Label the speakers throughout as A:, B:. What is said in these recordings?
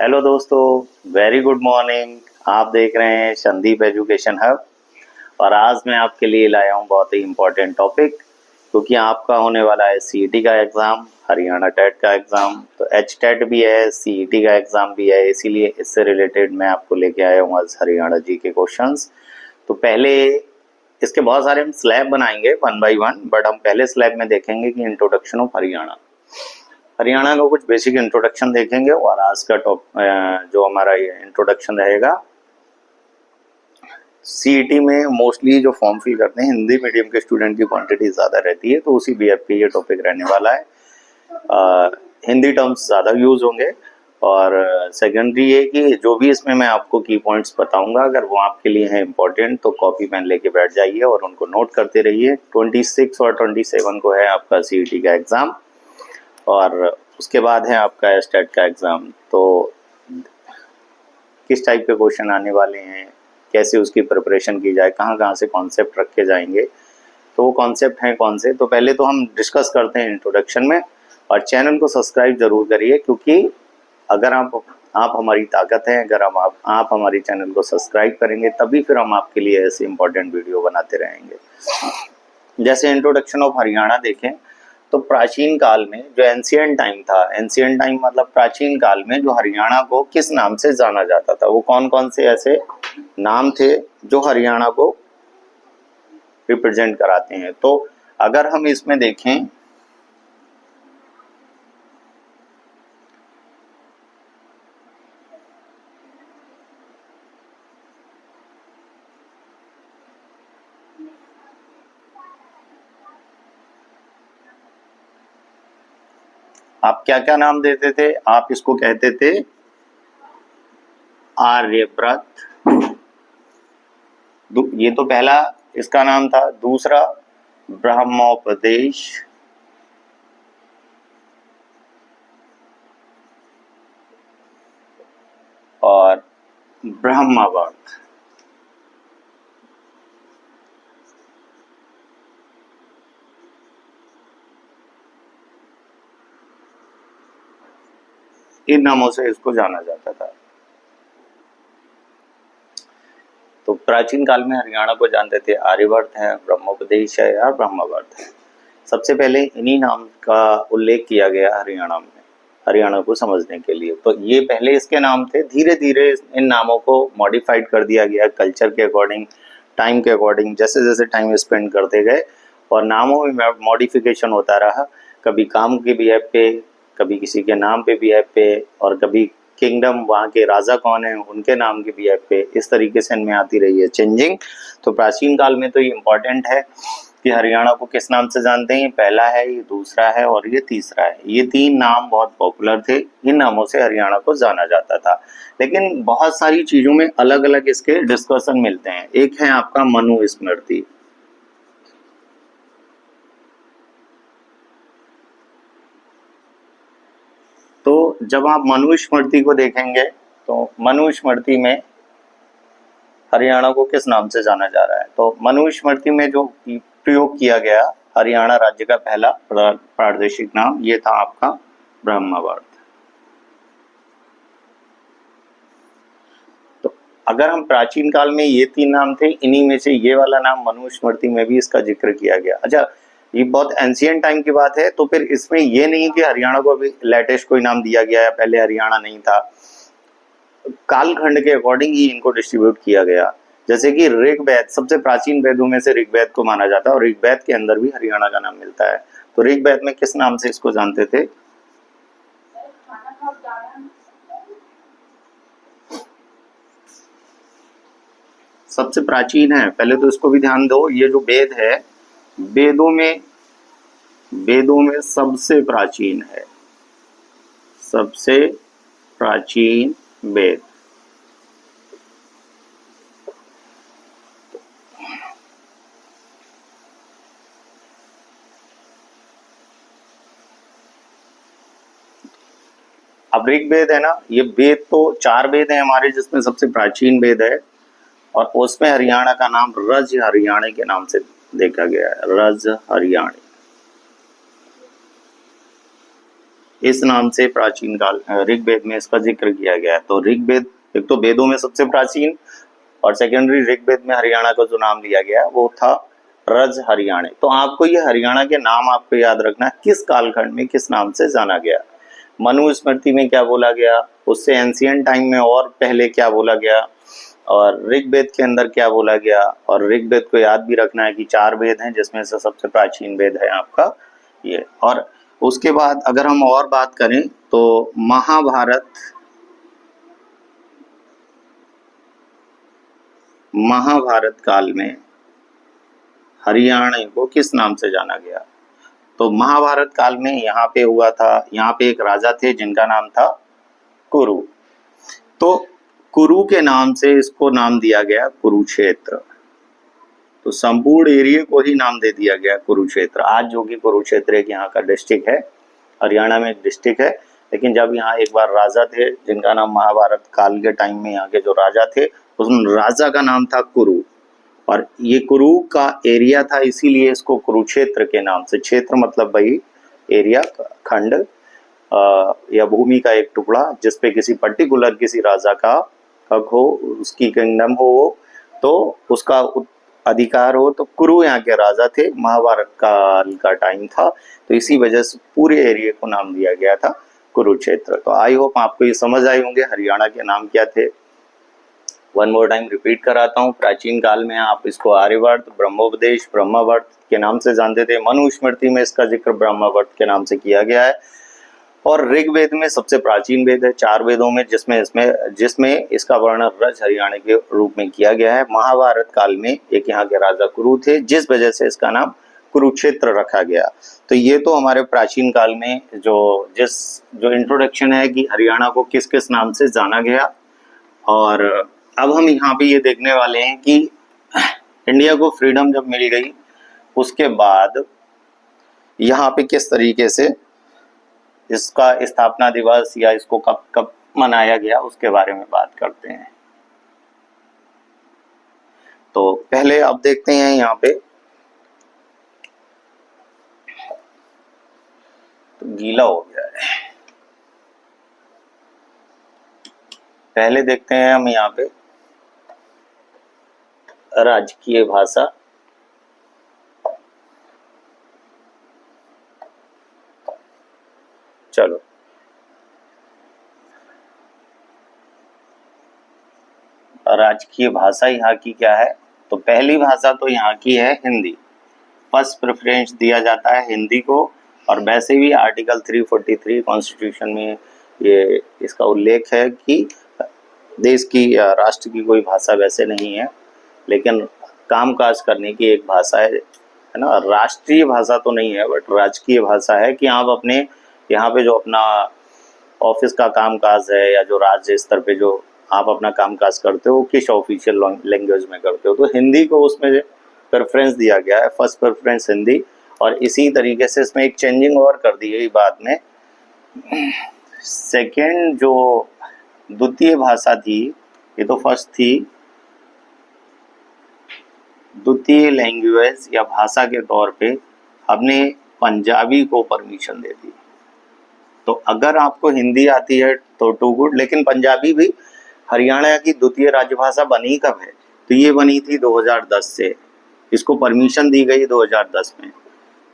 A: Hello दोस्तों, very good morning. आप देख रहे हैं संदीप एजुकेशन हब और आज मैं आपके लिए लाया हूं बहुत ही इम्पोर्टेंट टॉपिक, क्योंकि आपका होने वाला है सीईटी का एग्ज़ाम, हरियाणा टेट का एग्ज़ाम, तो एच टेट भी है, सीईटी का एग्ज़ाम भी है। इसीलिए इससे रिलेटेड मैं आपको लेके आया हूँ आज हरियाणा जी के क्वेश्चंस। तो पहले इसके बहुत सारे हम स्लैब बनाएंगे वन बाय वन, बट हम पहले स्लैब में देखेंगे कि इंट्रोडक्शन ऑफ हरियाणा का कुछ बेसिक इंट्रोडक्शन देखेंगे। और आज का जो हमारा ये इंट्रोडक्शन रहेगा, सीईटी में मोस्टली जो फॉर्म फिल करते हैं हिंदी मीडियम के स्टूडेंट की क्वांटिटी ज़्यादा रहती है, तो उसी बीएफ पे ये टॉपिक रहने वाला है। हिंदी टर्म्स ज़्यादा यूज होंगे। और सेकेंडरी ये कि जो भी इसमें मैं आपको की पॉइंट्स बताऊंगा, अगर वो आपके लिए है इम्पोर्टेंट, तो कॉपी पेन लेके बैठ जाइए और उनको नोट करते रहिए। 26 और 27 को है आपका सीईटी का एग्ज़ाम, और उसके बाद है आपका एस्टेट का एग्ज़ाम। तो किस टाइप के क्वेश्चन आने वाले हैं, कैसे उसकी प्रिपरेशन की जाए, कहाँ कहाँ से कॉन्सेप्ट रखे जाएंगे, तो वो कॉन्सेप्ट हैं कौन से, तो पहले तो हम डिस्कस करते हैं इंट्रोडक्शन में। और चैनल को सब्सक्राइब जरूर करिए, क्योंकि अगर आप हमारी ताकत हैं। अगर आप हमारी चैनल को सब्सक्राइब करेंगे तभी फिर हम आपके लिए ऐसे इंपॉर्टेंट वीडियो बनाते रहेंगे। जैसे इंट्रोडक्शन ऑफ हरियाणा देखें, तो प्राचीन काल में जो एंशियंट टाइम था, एंशियंट टाइम मतलब प्राचीन काल में जो हरियाणा को किस नाम से जाना जाता था, वो कौन कौन से ऐसे नाम थे जो हरियाणा को रिप्रेजेंट कराते हैं। तो अगर हम इसमें देखें, आप क्या क्या नाम देते थे? आप इसको कहते थे आर्यव्रत, ये तो पहला इसका नाम था। दूसरा ब्रह्मोपदेश, और ब्रह्मावर्त। इन नामों से इसको जाना जाता था। तो प्राचीन काल में हरियाणा को जानते थे आर्यवर्त है, ब्रह्मोपदेश है या ब्रह्मावर्त है। सबसे पहले इन्हीं नाम का उल्लेख किया गया हरियाणा में, हरियाणा को समझने के लिए। तो ये पहले इसके नाम थे, धीरे धीरे इन नामों को मॉडिफाइड कर दिया गया कल्चर के अकॉर्डिंग, टाइम के अकॉर्डिंग। जैसे जैसे टाइम स्पेंड करते गए और नामों में मॉडिफिकेशन होता रहा, कभी काम के बिहेव पे, कभी किसी के नाम पे बिहेव पे, और कभी किंगडम, वहाँ के राजा कौन है उनके नाम के बिहेव पे, इस तरीके से इनमें आती रही है चेंजिंग। तो प्राचीन काल में तो ये इम्पोर्टेंट है कि हरियाणा को किस नाम से जानते हैं। पहला है, ये दूसरा है और ये तीसरा है। ये तीन नाम बहुत पॉपुलर थे, इन नामों से हरियाणा को जाना जाता था। लेकिन बहुत सारी चीजों में अलग अलग इसके डिस्कशन मिलते हैं। एक है आपका मनुस्मृति। तो जब आप मनुस्मृति को देखेंगे, तो मनुस्मृति में हरियाणा को किस नाम से जाना जा रहा है। तो मनुस्मृति में जो प्रयोग किया गया हरियाणा राज्य का पहला प्रादेशिक नाम, ये था आपका ब्रह्मावर्त। तो अगर हम प्राचीन काल में ये तीन नाम थे, इन्हीं में से ये वाला नाम मनुस्मृति में भी इसका जिक्र किया गया। अच्छा, ये बहुत एंशियंट टाइम की बात है, तो फिर इसमें ये नहीं कि हरियाणा को अभी लेटेस्ट कोई नाम दिया गया है, पहले हरियाणा नहीं था। कालखंड के अकॉर्डिंग ही इनको डिस्ट्रीब्यूट किया गया। जैसे कि ऋग्वेद सबसे प्राचीन वेदों में से ऋग्वेद को माना जाता है, और ऋग्वेद के अंदर भी हरियाणा का नाम मिलता है। तो ऋग्वेद में किस नाम से इसको जानते थे? सबसे प्राचीन है, पहले तो इसको भी ध्यान दो। ये जो वेद है, वेदों में सबसे प्राचीन है, सबसे प्राचीन वेद। अब ऋग्वेद है ना, ये वेद तो 4 वेद है हमारे, जिसमें सबसे प्राचीन वेद है, और उसमें हरियाणा का नाम रज हरियाणी के नाम से देखा गया है, रज हरियाणी। इस नाम से प्राचीन काल ऋग्वेद में इसका जिक्र किया गया है। तो ऋग्वेद एक तो वेदों में सबसे प्राचीन, और सेकेंडरी ऋग्वेद में हरियाणा का जो नाम लिया गया वो था रज हरियाणे। तो आपको ये हरियाणा के नाम आपको याद रखना है, किस कालखंड में किस नाम से जाना गया। मनुस्मृति में क्या बोला गया, उससे एंशिएंट टाइम में और पहले क्या बोला गया, और ऋग्वेद के अंदर क्या बोला गया। और ऋग्वेद को याद भी रखना है कि 4 वेद हैं, जिसमें से सबसे प्राचीन वेद है आपका ये। और उसके बाद अगर हम और बात करें तो महाभारत काल में हरियाणा को किस नाम से जाना गया। तो महाभारत काल में यहाँ पे हुआ था, यहाँ पे एक राजा थे जिनका नाम था कुरु। तो कुरु के नाम से इसको नाम दिया गया कुरुक्षेत्र। तो संपूर्ण एरिया को ही नाम दे दिया गया कुरुक्षेत्र। आज जो कि कुरुक्षेत्र एक यहाँ का डिस्ट्रिक्ट है, हरियाणा में एक डिस्ट्रिक्ट है। लेकिन जब यहाँ एक बार राजा थे जिनका नाम महाभारत काल के टाइम में यहाँ के जो राजा थे, उस राजा का नाम था कुरु, और ये कुरु का एरिया था, इसीलिए इसको कुरुक्षेत्र के नाम से, क्षेत्र मतलब वही एरिया, खंड या भूमि का एक टुकड़ा जिसपे किसी पर्टिकुलर किसी राजा का हक हो, उसकी किंगडम हो, तो उसका अधिकार हो। तो कुरु यहाँ के राजा थे, महाभारत काल का टाइम था, तो इसी वजह से पूरे एरिया को नाम दिया गया था कुरुक्षेत्र। तो आई होप आपको ये समझ आए होंगे हरियाणा के नाम क्या थे। वन मोर टाइम रिपीट कराता हूँ। प्राचीन काल में आप इसको आर्यवर्त, ब्रह्मोपदेश, ब्रह्मावर्त के नाम से जानते थे। मनुस्मृति में इसका जिक्र ब्रह्मावर्त के नाम से किया गया है। और ऋग्वेद में सबसे प्राचीन वेद है 4 वेदों में, जिसमें इसका वर्णन रज हरियाणा के रूप में किया गया है। महाभारत काल में एक यहाँ के राजा कुरु थे, जिस वजह से इसका नाम कुरुक्षेत्र रखा गया। तो ये तो हमारे प्राचीन काल में जो इंट्रोडक्शन है कि हरियाणा को किस किस नाम से जाना गया। और अब हम यहाँ पे ये देखने वाले हैं कि इंडिया को फ्रीडम जब मिल गई उसके बाद यहाँ पे किस तरीके से इसका स्थापना दिवस या इसको कब कब मनाया गया उसके बारे में बात करते हैं। तो पहले अब देखते हैं यहाँ पे, तो गीला हो गया है। पहले देखते हैं हम यहाँ पे राजकीय भाषा। चलो, राजकीय भाषा यहाँ की क्या है। तो पहली भाषा तो यहाँ की है हिंदी। फर्स्ट प्रेफरेंस दिया जाता है हिंदी को। और वैसे भी आर्टिकल 343 कॉन्स्टिट्यूशन में ये इसका उल्लेख है कि देश की या राष्ट्र की कोई भाषा वैसे नहीं है, लेकिन कामकाज करने की एक भाषा है ना। राष्ट्रीय भाषा तो नहीं है, बट राजकीय भाषा है कि आप अपने यहाँ पे जो अपना ऑफिस का कामकाज है या जो राज्य स्तर पे जो आप अपना कामकाज करते हो किस ऑफिशियल लैंग्वेज में करते हो, तो हिंदी को उसमें प्रेफरेंस दिया गया है, फर्स्ट प्रेफरेंस हिंदी। और इसी तरीके से इसमें एक चेंजिंग और कर दी गई बाद में। सेकेंड जो द्वितीय भाषा थी, ये तो फर्स्ट थी, द्वितीय लैंग्वेज या भाषा के तौर पे हमने पंजाबी को परमिशन दे दी। तो अगर आपको हिंदी आती है तो टू गुड, लेकिन पंजाबी भी हरियाणा की द्वितीय राजभाषा बनी कब है, तो ये बनी थी 2010 से, इसको परमिशन दी गई 2010 में।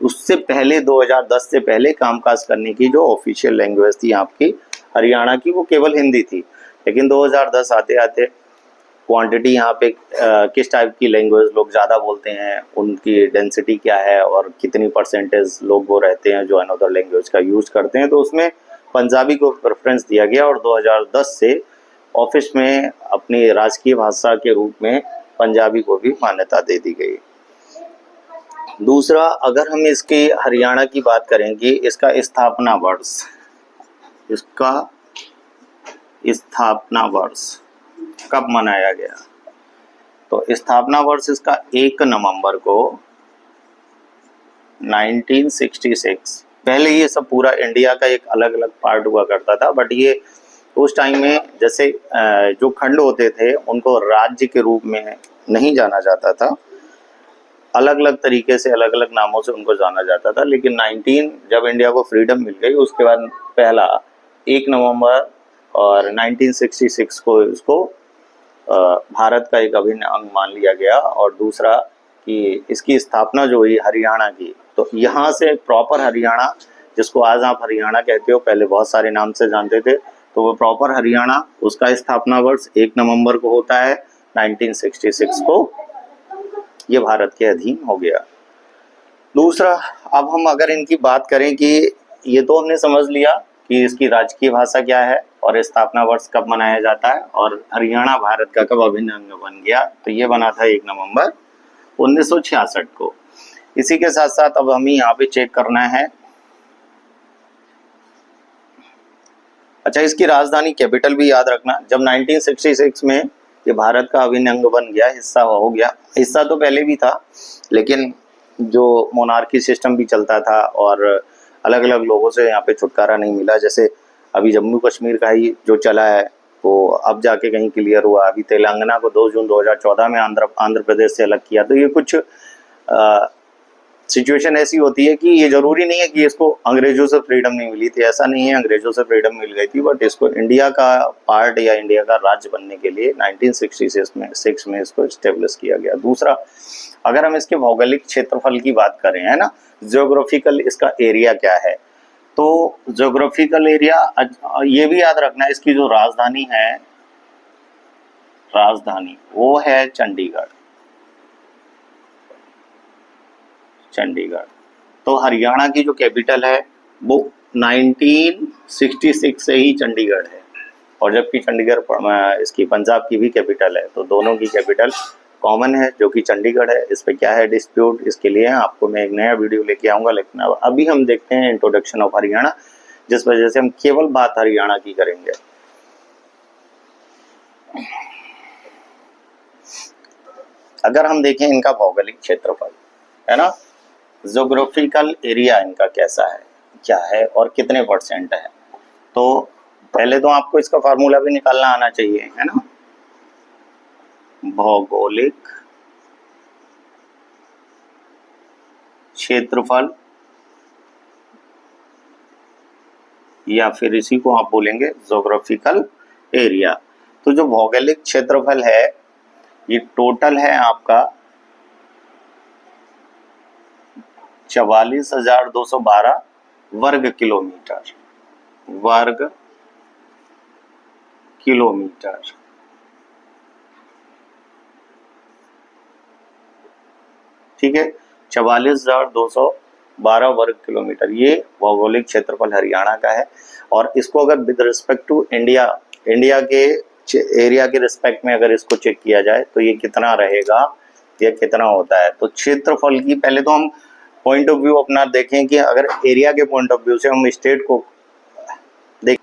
A: उससे पहले 2010 से पहले कामकाज करने की जो ऑफिशियल लैंग्वेज थी आपकी हरियाणा की, वो केवल हिंदी थी। लेकिन 2010 आते आते क्वांटिटी यहाँ पे किस टाइप की लैंग्वेज लोग ज़्यादा बोलते हैं, उनकी डेंसिटी क्या है और कितनी परसेंटेज लोग वो रहते हैं जो अनदर लैंग्वेज का यूज़ करते हैं, तो उसमें पंजाबी को प्रेफरेंस दिया गया। और 2010 से ऑफिस में अपनी राजकीय भाषा के रूप में पंजाबी को भी मान्यता दे दी गई। दूसरा, अगर हम इसकी हरियाणा की बात करेंगे, इसका स्थापना वर्ष कब मनाया गया, तो स्थापना वर्ष इसका 1 नवंबर को 1966। पहले ये सब पूरा इंडिया का एक अलग अलग पार्ट हुआ करता था, बट ये उस टाइम में जैसे जो खंड होते थे उनको राज्य के रूप में नहीं जाना जाता था, अलग अलग तरीके से अलग अलग नामों से उनको जाना जाता था। लेकिन जब इंडिया को फ्रीडम मिल गई उसके बाद पहला 1 नवंबर और 1966 को इसको भारत का एक अभिन्न अंग मान लिया गया। और दूसरा कि इसकी स्थापना जो हुई हरियाणा की, तो यहाँ से प्रॉपर हरियाणा, जिसको आज आप हरियाणा कहते हो, पहले बहुत सारे नाम से जानते थे, तो वो प्रॉपर हरियाणा, उसका स्थापना वर्ष 1 नवंबर को होता है 1966 को, ये भारत के अधीन हो गया। दूसरा, अब हम अगर इनकी बात करें कि ये तो हमने समझ लिया कि इसकी राजकीय भाषा क्या है और स्थापना वर्ष कब मनाया जाता है, और हरियाणा भारत का कब अभिन्न अंग बन गया, तो ये बना था 1 नवंबर 1966 को। इसी के साथ साथ अब हमें यहाँ पे चेक करना है, अच्छा इसकी राजधानी कैपिटल भी याद रखना। जब 1966 में ये भारत का अभिन्न अंग बन गया, हिस्सा हो गया, हिस्सा तो पहले भी था, लेकिन जो मोनार्की सिस्टम भी चलता था और अलग अलग लोगों से यहाँ पे छुटकारा नहीं मिला, जैसे अभी जम्मू कश्मीर का ही जो चला है वो अब जाके कहीं क्लियर हुआ। अभी तेलंगाना को 2 जून 2014 में आंध्र प्रदेश से अलग किया। तो ये कुछ सिचुएशन ऐसी होती है कि ये जरूरी नहीं है कि इसको अंग्रेजों से फ्रीडम नहीं मिली थी, ऐसा नहीं है, अंग्रेजों से फ्रीडम मिल गई थी, बट इसको इंडिया का पार्ट या इंडिया का राज्य बनने के लिए 1966 में इसको स्टेब्लिश किया गया। दूसरा, अगर हम इसके भौगोलिक क्षेत्रफल की बात करें, है ना, जियोग्राफिकल इसका एरिया क्या है, तो जियोग्राफिकल एरिया ये भी याद रखना, इसकी जो राजधानी है, राजधानी वो है चंडीगढ़। चंडीगढ़। तो हरियाणा की जो कैपिटल है वो 1966 से ही चंडीगढ़ है, और जबकि चंडीगढ़ इसकी पंजाब की भी कैपिटल है, तो दोनों की कैपिटल कॉमन है जो कि चंडीगढ़ है। इस पे क्या है डिस्प्यूट, इसके लिए आपको मैं एक नया वीडियो लेके आऊंगा, लेकिन अभी हम देखते हैं इंट्रोडक्शन ऑफ हरियाणा, जिस वजह से हम केवल बात हरियाणा की करेंगे। अगर हम देखें इनका भौगोलिक क्षेत्रफल, है ना, ज्योग्राफिकल एरिया इनका कैसा है, क्या है और कितने परसेंट है, तो पहले तो आपको इसका फार्मूला भी निकालना आना चाहिए, है ना। भौगोलिक क्षेत्रफल, या फिर इसी को आप बोलेंगे ज्योग्राफिकल एरिया। तो जो भौगोलिक क्षेत्रफल है ये टोटल है आपका 44,212 वर्ग किलोमीटर, वर्ग किलोमीटर। ठीक है, 44,212 वर्ग किलोमीटर ये भौगोलिक क्षेत्रफल हरियाणा का है। और इसको अगर with respect to India, India के एरिया के रिस्पेक्ट में अगर इसको चेक किया जाए तो ये कितना रहेगा, ये कितना होता है। तो क्षेत्रफल की पहले तो हम पॉइंट ऑफ व्यू अपना देखें कि अगर एरिया के पॉइंट ऑफ व्यू से हम स्टेट को देख,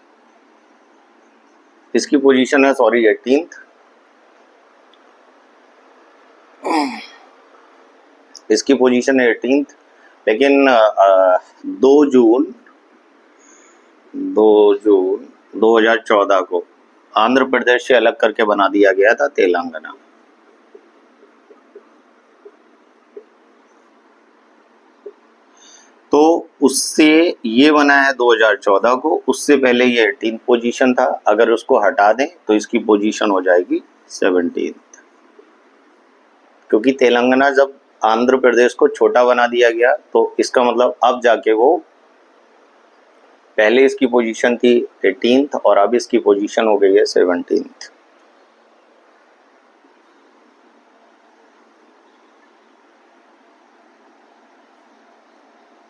A: इसकी पोजीशन है 18th, इसकी पोजीशन है 18th, लेकिन 2 जून 2014 को आंध्र प्रदेश से अलग करके बना दिया गया था तेलंगाना। तो उससे ये बना है 2014 को, उससे पहले ये 18th पोजीशन था। अगर उसको हटा दें तो इसकी पोजीशन हो जाएगी 17th, क्योंकि तेलंगाना जब आंध्र प्रदेश को छोटा बना दिया गया तो इसका मतलब अब जाके वो, पहले इसकी पोजीशन थी 18th और अब इसकी पोजीशन हो गई है 17th।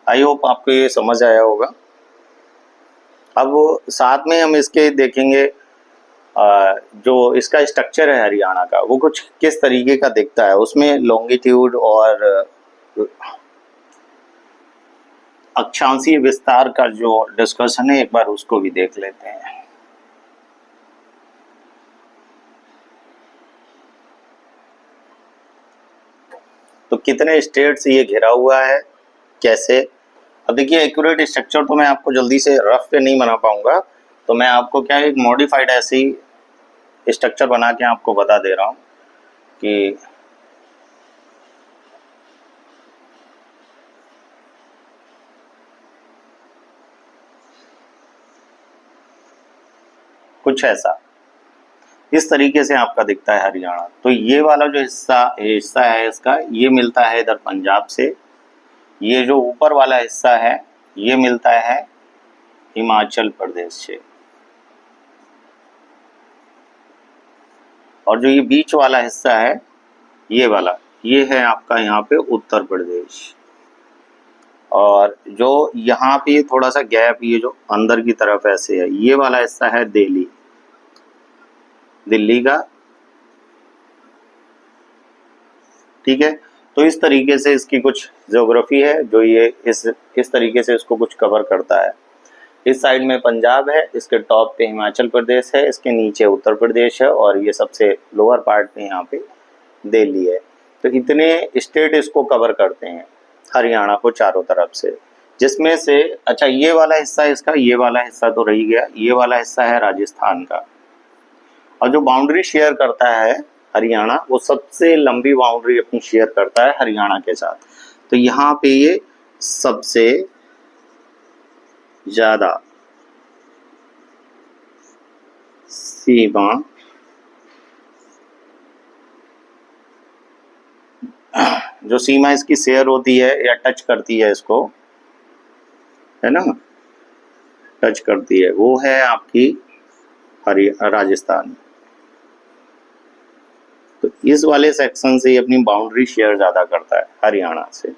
A: आई होप आपको ये समझ आया होगा। अब साथ में हम इसके देखेंगे जो इसका स्ट्रक्चर है हरियाणा का, वो कुछ किस तरीके का दिखता है। उसमें लॉन्गिट्यूड और अक्षांशीय विस्तार का जो डिस्कशन है, एक बार उसको भी देख लेते हैं। तो कितने स्टेट से ये घिरा हुआ है, कैसे। अब देखिए एक्यूरेट स्ट्रक्चर तो मैं आपको जल्दी से रफ पे नहीं बना पाऊंगा, तो मैं आपको क्या एक मॉडिफाइड ऐसी स्ट्रक्चर बना के आपको बता दे रहा हूँ कि कुछ ऐसा इस तरीके से आपका दिखता है हरियाणा। तो ये वाला जो हिस्सा है इसका, ये मिलता है इधर पंजाब से। ये जो ऊपर वाला हिस्सा है ये मिलता है हिमाचल प्रदेश से, और जो ये बीच वाला हिस्सा है ये वाला, ये है आपका यहाँ पे उत्तर प्रदेश। और जो यहाँ पे थोड़ा सा गैप, ये जो अंदर की तरफ ऐसे है, ये वाला हिस्सा है दिल्ली, दिल्ली का। ठीक है, तो इस तरीके से इसकी कुछ ज्योग्राफी है जो ये इस तरीके से इसको कुछ कवर करता है। इस साइड में पंजाब है, इसके टॉप पे हिमाचल प्रदेश है, इसके नीचे उत्तर प्रदेश है, और ये सबसे लोअर पार्ट में यहाँ पे दिल्ली है। तो इतने स्टेट इसको कवर करते हैं हरियाणा को चारों तरफ से, जिसमें से अच्छा ये वाला हिस्सा इसका, ये वाला हिस्सा तो रह गया, ये वाला हिस्सा है राजस्थान का। और जो बाउंड्री शेयर करता है हरियाणा, वो सबसे लंबी बाउंड्री अपनी शेयर करता है हरियाणा के साथ। तो यहाँ पे ये सबसे ज्यादा सीमा जो सीमा इसकी शेयर होती है या टच करती है इसको, है ना, टच करती है, वो है आपकी राजस्थान। तो इस वाले सेक्शन से अपनी बाउंड्री शेयर ज्यादा करता है हरियाणा से।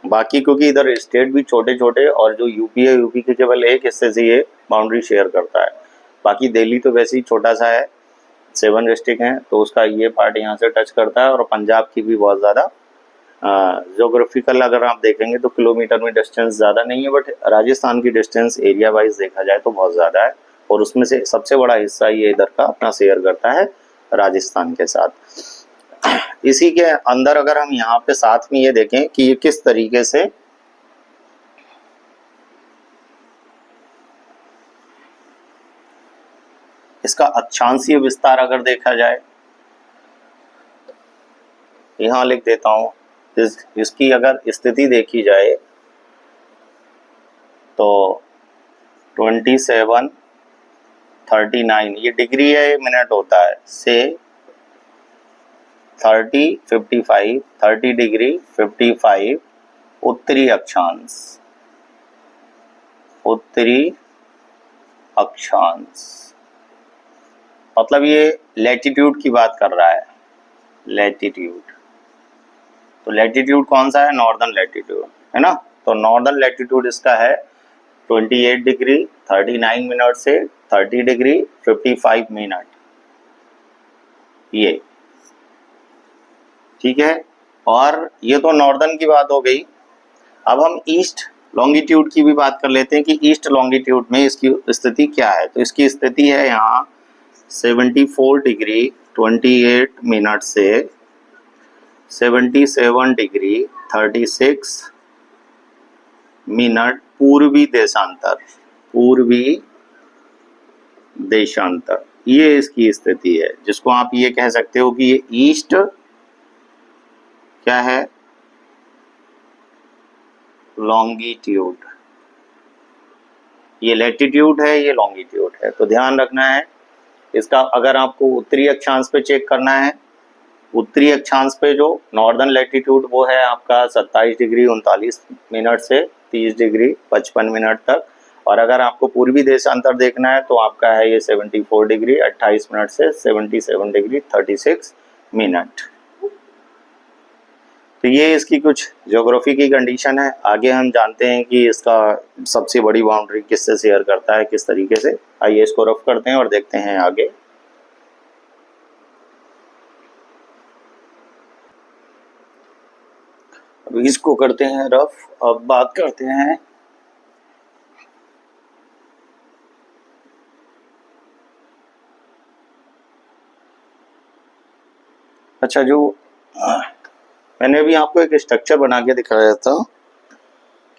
A: बाकी क्योंकि इधर स्टेट भी छोटे छोटे, और जो यूपी है, यूपी के केवल एक हिस्से से ये बाउंड्री शेयर करता है। बाकी दिल्ली तो वैसे ही छोटा सा है, 7 डिस्ट्रिक्ट हैं, तो उसका ये पार्ट यहाँ से टच करता है। और पंजाब की भी बहुत ज़्यादा जोग्राफिकल अगर आप देखेंगे तो किलोमीटर में डिस्टेंस ज़्यादा नहीं है, बट राजस्थान की डिस्टेंस एरिया वाइज देखा जाए तो बहुत ज़्यादा है। और उसमें से सबसे बड़ा हिस्सा ये इधर का अपना शेयर करता है राजस्थान के साथ। इसी के अंदर अगर हम यहाँ पे साथ में ये देखें कि ये किस तरीके से इसका अक्षांशीय विस्तार अगर देखा जाए, यहाँ लिख देता हूं, इसकी अगर स्थिति देखी जाए तो 27, 39 ये डिग्री है, ये मिनट होता है, से 30, 55, 30 डिग्री 55 उत्तरी अक्षांश, उत्तरी अक्षांश मतलब ये लैटिट्यूड की बात कर रहा है, लैटिट्यूड। तो लैटिट्यूड कौन सा है? नॉर्दर्न लैटिट्यूड, है ना। तो नॉर्दर्न लैटिट्यूड इसका है 28 डिग्री 39 मिनट से 30 डिग्री 55 मिनट, ये ठीक है। और ये तो नॉर्दर्न की बात हो गई। अब हम ईस्ट लॉन्गिट्यूड की भी बात कर लेते हैं कि ईस्ट लॉन्गिट्यूड में इसकी स्थिति क्या है। तो इसकी स्थिति है यहाँ 74 डिग्री 28 मिनट से 77 डिग्री 36 मिनट पूर्वी देशांतर, पूर्वी देशांतर, ये इसकी स्थिति है, जिसको आप ये कह सकते हो कि ये ईस्ट क्या है, लॉन्गिट्यूड। ये लैटिट्यूड है, ये लॉन्गिट्यूड है। तो ध्यान रखना है इसका। अगर आपको उत्तरी अक्षांश पे चेक करना है, उत्तरी अक्षांश पे जो नॉर्दर्न लैटिट्यूड वो है आपका 27 डिग्री 39 मिनट से 30 डिग्री 55 मिनट तक। और अगर आपको पूर्वी देशांतर देखना है तो आपका है ये 74 डिग्री 28 मिनट से 77 डिग्री 36 मिनट। तो ये इसकी कुछ ज्योग्राफी की कंडीशन है। आगे हम जानते हैं कि इसका सबसे बड़ी बाउंड्री किससे शेयर करता है, किस तरीके से। आइए इसको रफ करते हैं और देखते हैं आगे। अब इसको करते हैं रफ। अब बात करते हैं अच्छा, जो मैंने अभी आपको एक स्ट्रक्चर बना के दिखाया था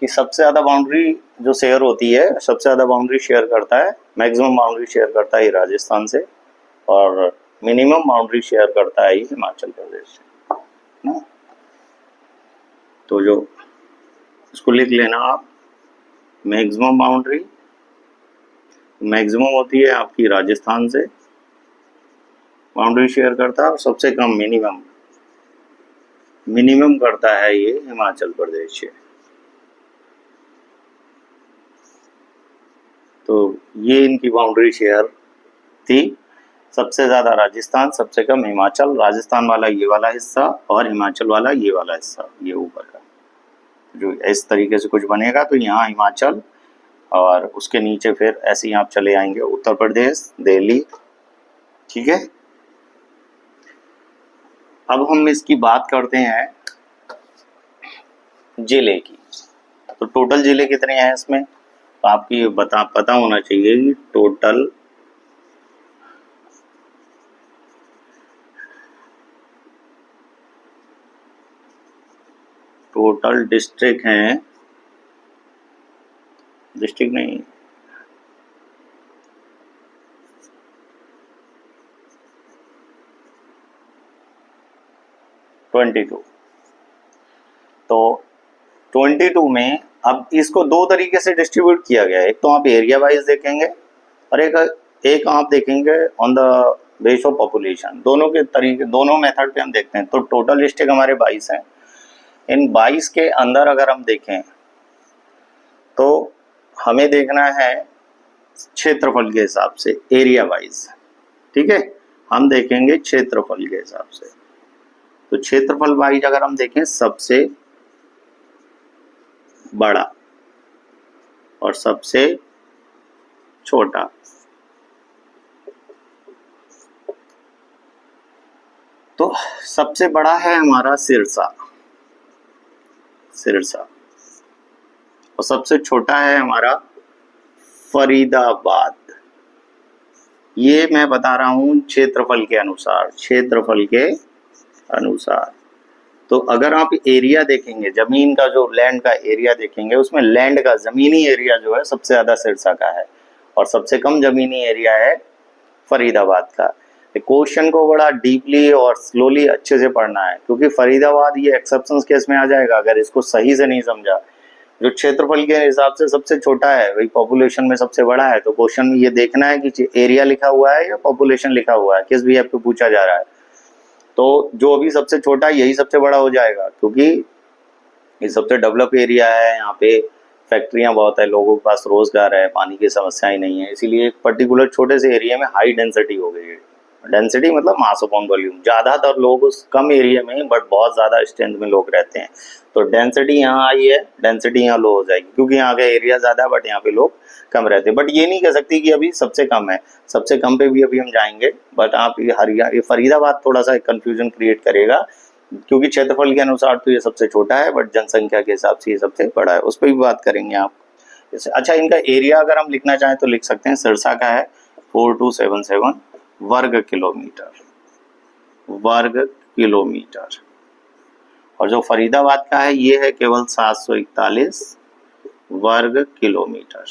A: कि सबसे ज़्यादा बाउंड्री जो शेयर होती है, सबसे ज़्यादा बाउंड्री शेयर करता है, मैक्सिमम बाउंड्री शेयर करता है राजस्थान से, और मिनिमम बाउंड्री शेयर करता है हिमाचल प्रदेश से ना। तो जो इसको लिख लेना आप, मैक्सिमम बाउंड्री मैक्सिमम होती है आपकी राजस्थान से बाउंड्री शेयर करता है, और सबसे कम मिनिमम करता है ये हिमाचल प्रदेश से। तो ये इनकी बाउंड्री शेयर थी, सबसे ज्यादा राजस्थान, सबसे कम हिमाचल। राजस्थान वाला ये वाला हिस्सा और हिमाचल वाला ये वाला हिस्सा, ये ऊपर का जो इस तरीके से कुछ बनेगा। तो यहाँ हिमाचल और उसके नीचे फिर ऐसे ही आप चले आएंगे उत्तर प्रदेश, दिल्ली। ठीक है, अब हम इसकी बात करते हैं जिले की। तो टोटल जिले कितने हैं इसमें, तो आपको ये पता होना चाहिए कि टोटल डिस्ट्रिक्ट हैं, डिस्ट्रिक्ट नहीं, तो 22 में अब इसको दो तरीके से डिस्ट्रीब्यूट किया गया है। एक तो आप एरिया वाइज देखेंगे और एक आप देखेंगे on the base of population. दोनों के तरीके, दोनों मेथड पे हम देखते हैं। तो टोटल डिस्ट्रिक्ट हमारे 22 हैं। इन 22 के अंदर अगर हम देखें तो हमें देखना है क्षेत्रफल के हिसाब से, एरिया वाइज। ठीक है, हम देखेंगे क्षेत्रफल के हिसाब से। तो क्षेत्रफल वाइज अगर हम देखें, सबसे बड़ा और सबसे छोटा, तो सबसे बड़ा है हमारा सिरसा और सबसे छोटा है हमारा फरीदाबाद। ये मैं बता रहा हूं क्षेत्रफल के अनुसार। तो अगर आप एरिया देखेंगे, जमीन का जो लैंड का एरिया देखेंगे, उसमें लैंड का जमीनी एरिया जो है सबसे ज्यादा सिरसा का है और सबसे कम जमीनी एरिया है फरीदाबाद का। क्वेश्चन को बड़ा डीपली और स्लोली अच्छे से पढ़ना है, क्योंकि फरीदाबाद ये एक्सेप्शन केस में आ जाएगा अगर इसको सही से नहीं समझा। जो क्षेत्रफल के हिसाब से सबसे छोटा है वही पॉपुलेशन में सबसे बड़ा है। तो क्वेश्चन में ये देखना है कि एरिया लिखा हुआ है या पॉपुलेशन लिखा हुआ है, किस भी आपको पूछा जा रहा है। तो जो अभी सबसे छोटा है यही सबसे बड़ा हो जाएगा, क्योंकि ये सबसे डेवलप एरिया है, यहाँ पे फैक्ट्रियां बहुत है, लोगों के पास रोजगार है, पानी की समस्याएं नहीं है, इसीलिए एक पर्टिकुलर छोटे से एरिया में हाई डेंसिटी हो गई है। डेंसिटी मतलब मास अपॉन वॉल्यूम, ज्यादातर लोग उस कम एरिया में बट बहुत ज्यादा स्ट्रेंथ में लोग रहते हैं। तो डेंसिटी यहाँ आई है, डेंसिटी यहाँ लो हो जाएगी, क्योंकि यहाँ का एरिया ज्यादा है बट यहाँ पे लोग कम रहते हैं। बट ये नहीं कह सकती कि अभी सबसे कम है, सबसे कम पे भी अभी हम जाएंगे। बट आप ये फरीदाबाद थोड़ा सा कंफ्यूजन क्रिएट करेगा, क्योंकि क्षेत्रफल के अनुसार तो ये सबसे छोटा है बट जनसंख्या के हिसाब से ये सबसे बड़ा है, उस पर भी बात करेंगे आप। अच्छा, इनका एरिया अगर हम लिखना चाहें तो लिख सकते हैं, सिरसा का है 4277 वर्ग किलोमीटर और जो फरीदाबाद का है ये है केवल 741 वर्ग किलोमीटर।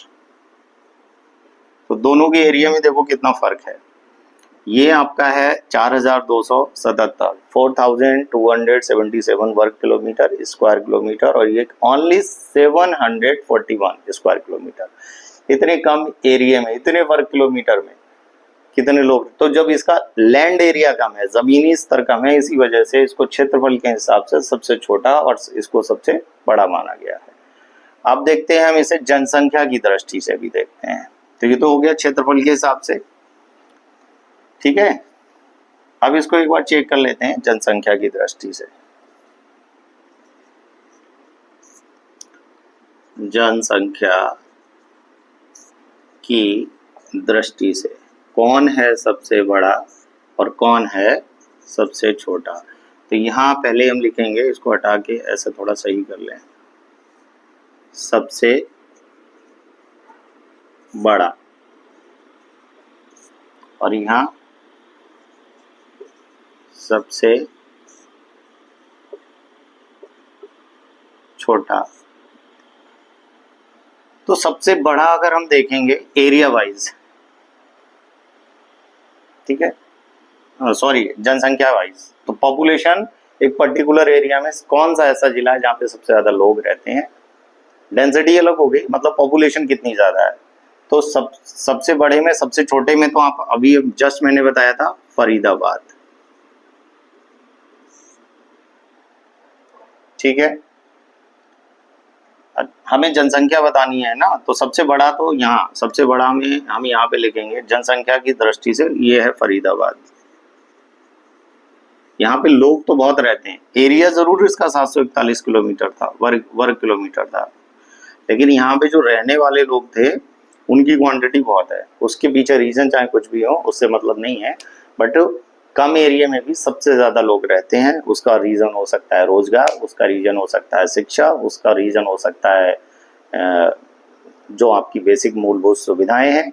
A: तो दोनों के एरिया में देखो कितना फर्क है। ये आपका है 4277 4277 वर्ग किलोमीटर, स्क्वायर किलोमीटर, और ये ओनली 741 स्क्वायर किलोमीटर। इतने कम एरिया में, इतने वर्ग किलोमीटर में कितने लोग। तो जब इसका लैंड एरिया कम है, जमीनी स्तर कम है, इसी वजह से इसको क्षेत्रफल के हिसाब से सबसे छोटा और इसको सबसे बड़ा माना गया है। अब देखते हैं हम इसे जनसंख्या की दृष्टि से भी देखते हैं। तो ये तो हो गया क्षेत्रफल के हिसाब से, ठीक है। अब इसको एक बार चेक कर लेते हैं जनसंख्या की दृष्टि से। जनसंख्या की दृष्टि से कौन है सबसे बड़ा और कौन है सबसे छोटा। तो यहाँ पहले हम लिखेंगे, इसको हटा के ऐसे थोड़ा सही कर लें, सबसे बड़ा, और यहाँ सबसे छोटा। तो सबसे बड़ा अगर हम देखेंगे एरिया वाइज, ठीक है, सॉरी जनसंख्या वाइज, तो पॉपुलेशन एक पर्टिकुलर एरिया में कौन सा ऐसा जिला है जहाँ पे सबसे ज्यादा लोग रहते हैं। डेंसिटी अलग हो गई, मतलब पॉपुलेशन कितनी ज्यादा है। तो सबसे बड़े में सबसे छोटे में तो आप अभी जस्ट मैंने बताया था फरीदाबाद, ठीक है। हमें जनसंख्या बतानी है ना, तो सबसे बड़ा तो यहाँ, सबसे बड़ा में हम यहाँ पे लिखेंगे जनसंख्या की दृष्टि से, ये है फरीदाबाद। यहाँ पे लोग तो बहुत रहते हैं, एरिया जरूर इसका 741 किलोमीटर था, वर्ग किलोमीटर था, लेकिन यहाँ पे जो रहने वाले लोग थे उनकी क्वांटिटी बहुत है। उसके पीछे रीजन चाहे कुछ भी हो, उससे मतलब नहीं है, बट कम एरिया में भी सबसे ज्यादा लोग रहते हैं। उसका रीजन हो सकता है रोजगार, उसका रीजन हो सकता है शिक्षा, उसका रीजन हो सकता है जो आपकी बेसिक मूलभूत सुविधाएं हैं,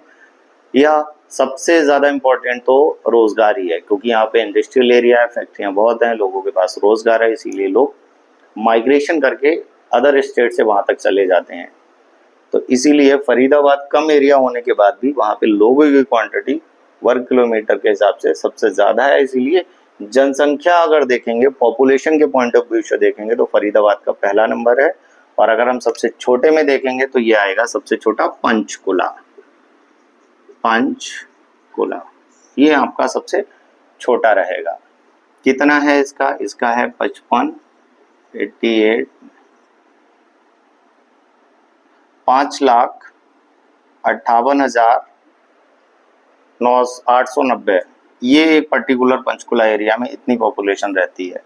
A: या सबसे ज्यादा इम्पोर्टेंट तो रोजगार ही है, क्योंकि यहाँ पे इंडस्ट्रियल एरिया है, फैक्ट्रियां बहुत हैं, लोगों के पास रोजगार है, इसीलिए लोग माइग्रेशन करके अदर स्टेट से वहां तक चले जाते हैं। तो इसीलिए फरीदाबाद कम एरिया होने के बाद भी वहां पे लोगों की क्वांटिटी वर्ग किलोमीटर के हिसाब से सबसे ज्यादा है। इसीलिए जनसंख्या अगर देखेंगे, पॉपुलेशन के पॉइंट ऑफ व्यू से देखेंगे, तो फरीदाबाद का पहला नंबर है। और अगर हम सबसे छोटे में देखेंगे तो ये आएगा सबसे छोटा पंचकुला। पंचकुला ये आपका सबसे छोटा रहेगा। कितना है इसका? इसका है 55, 88, 5,58,890। ये एक पर्टिकुलर पंचकुला एरिया में इतनी पॉपुलेशन रहती है।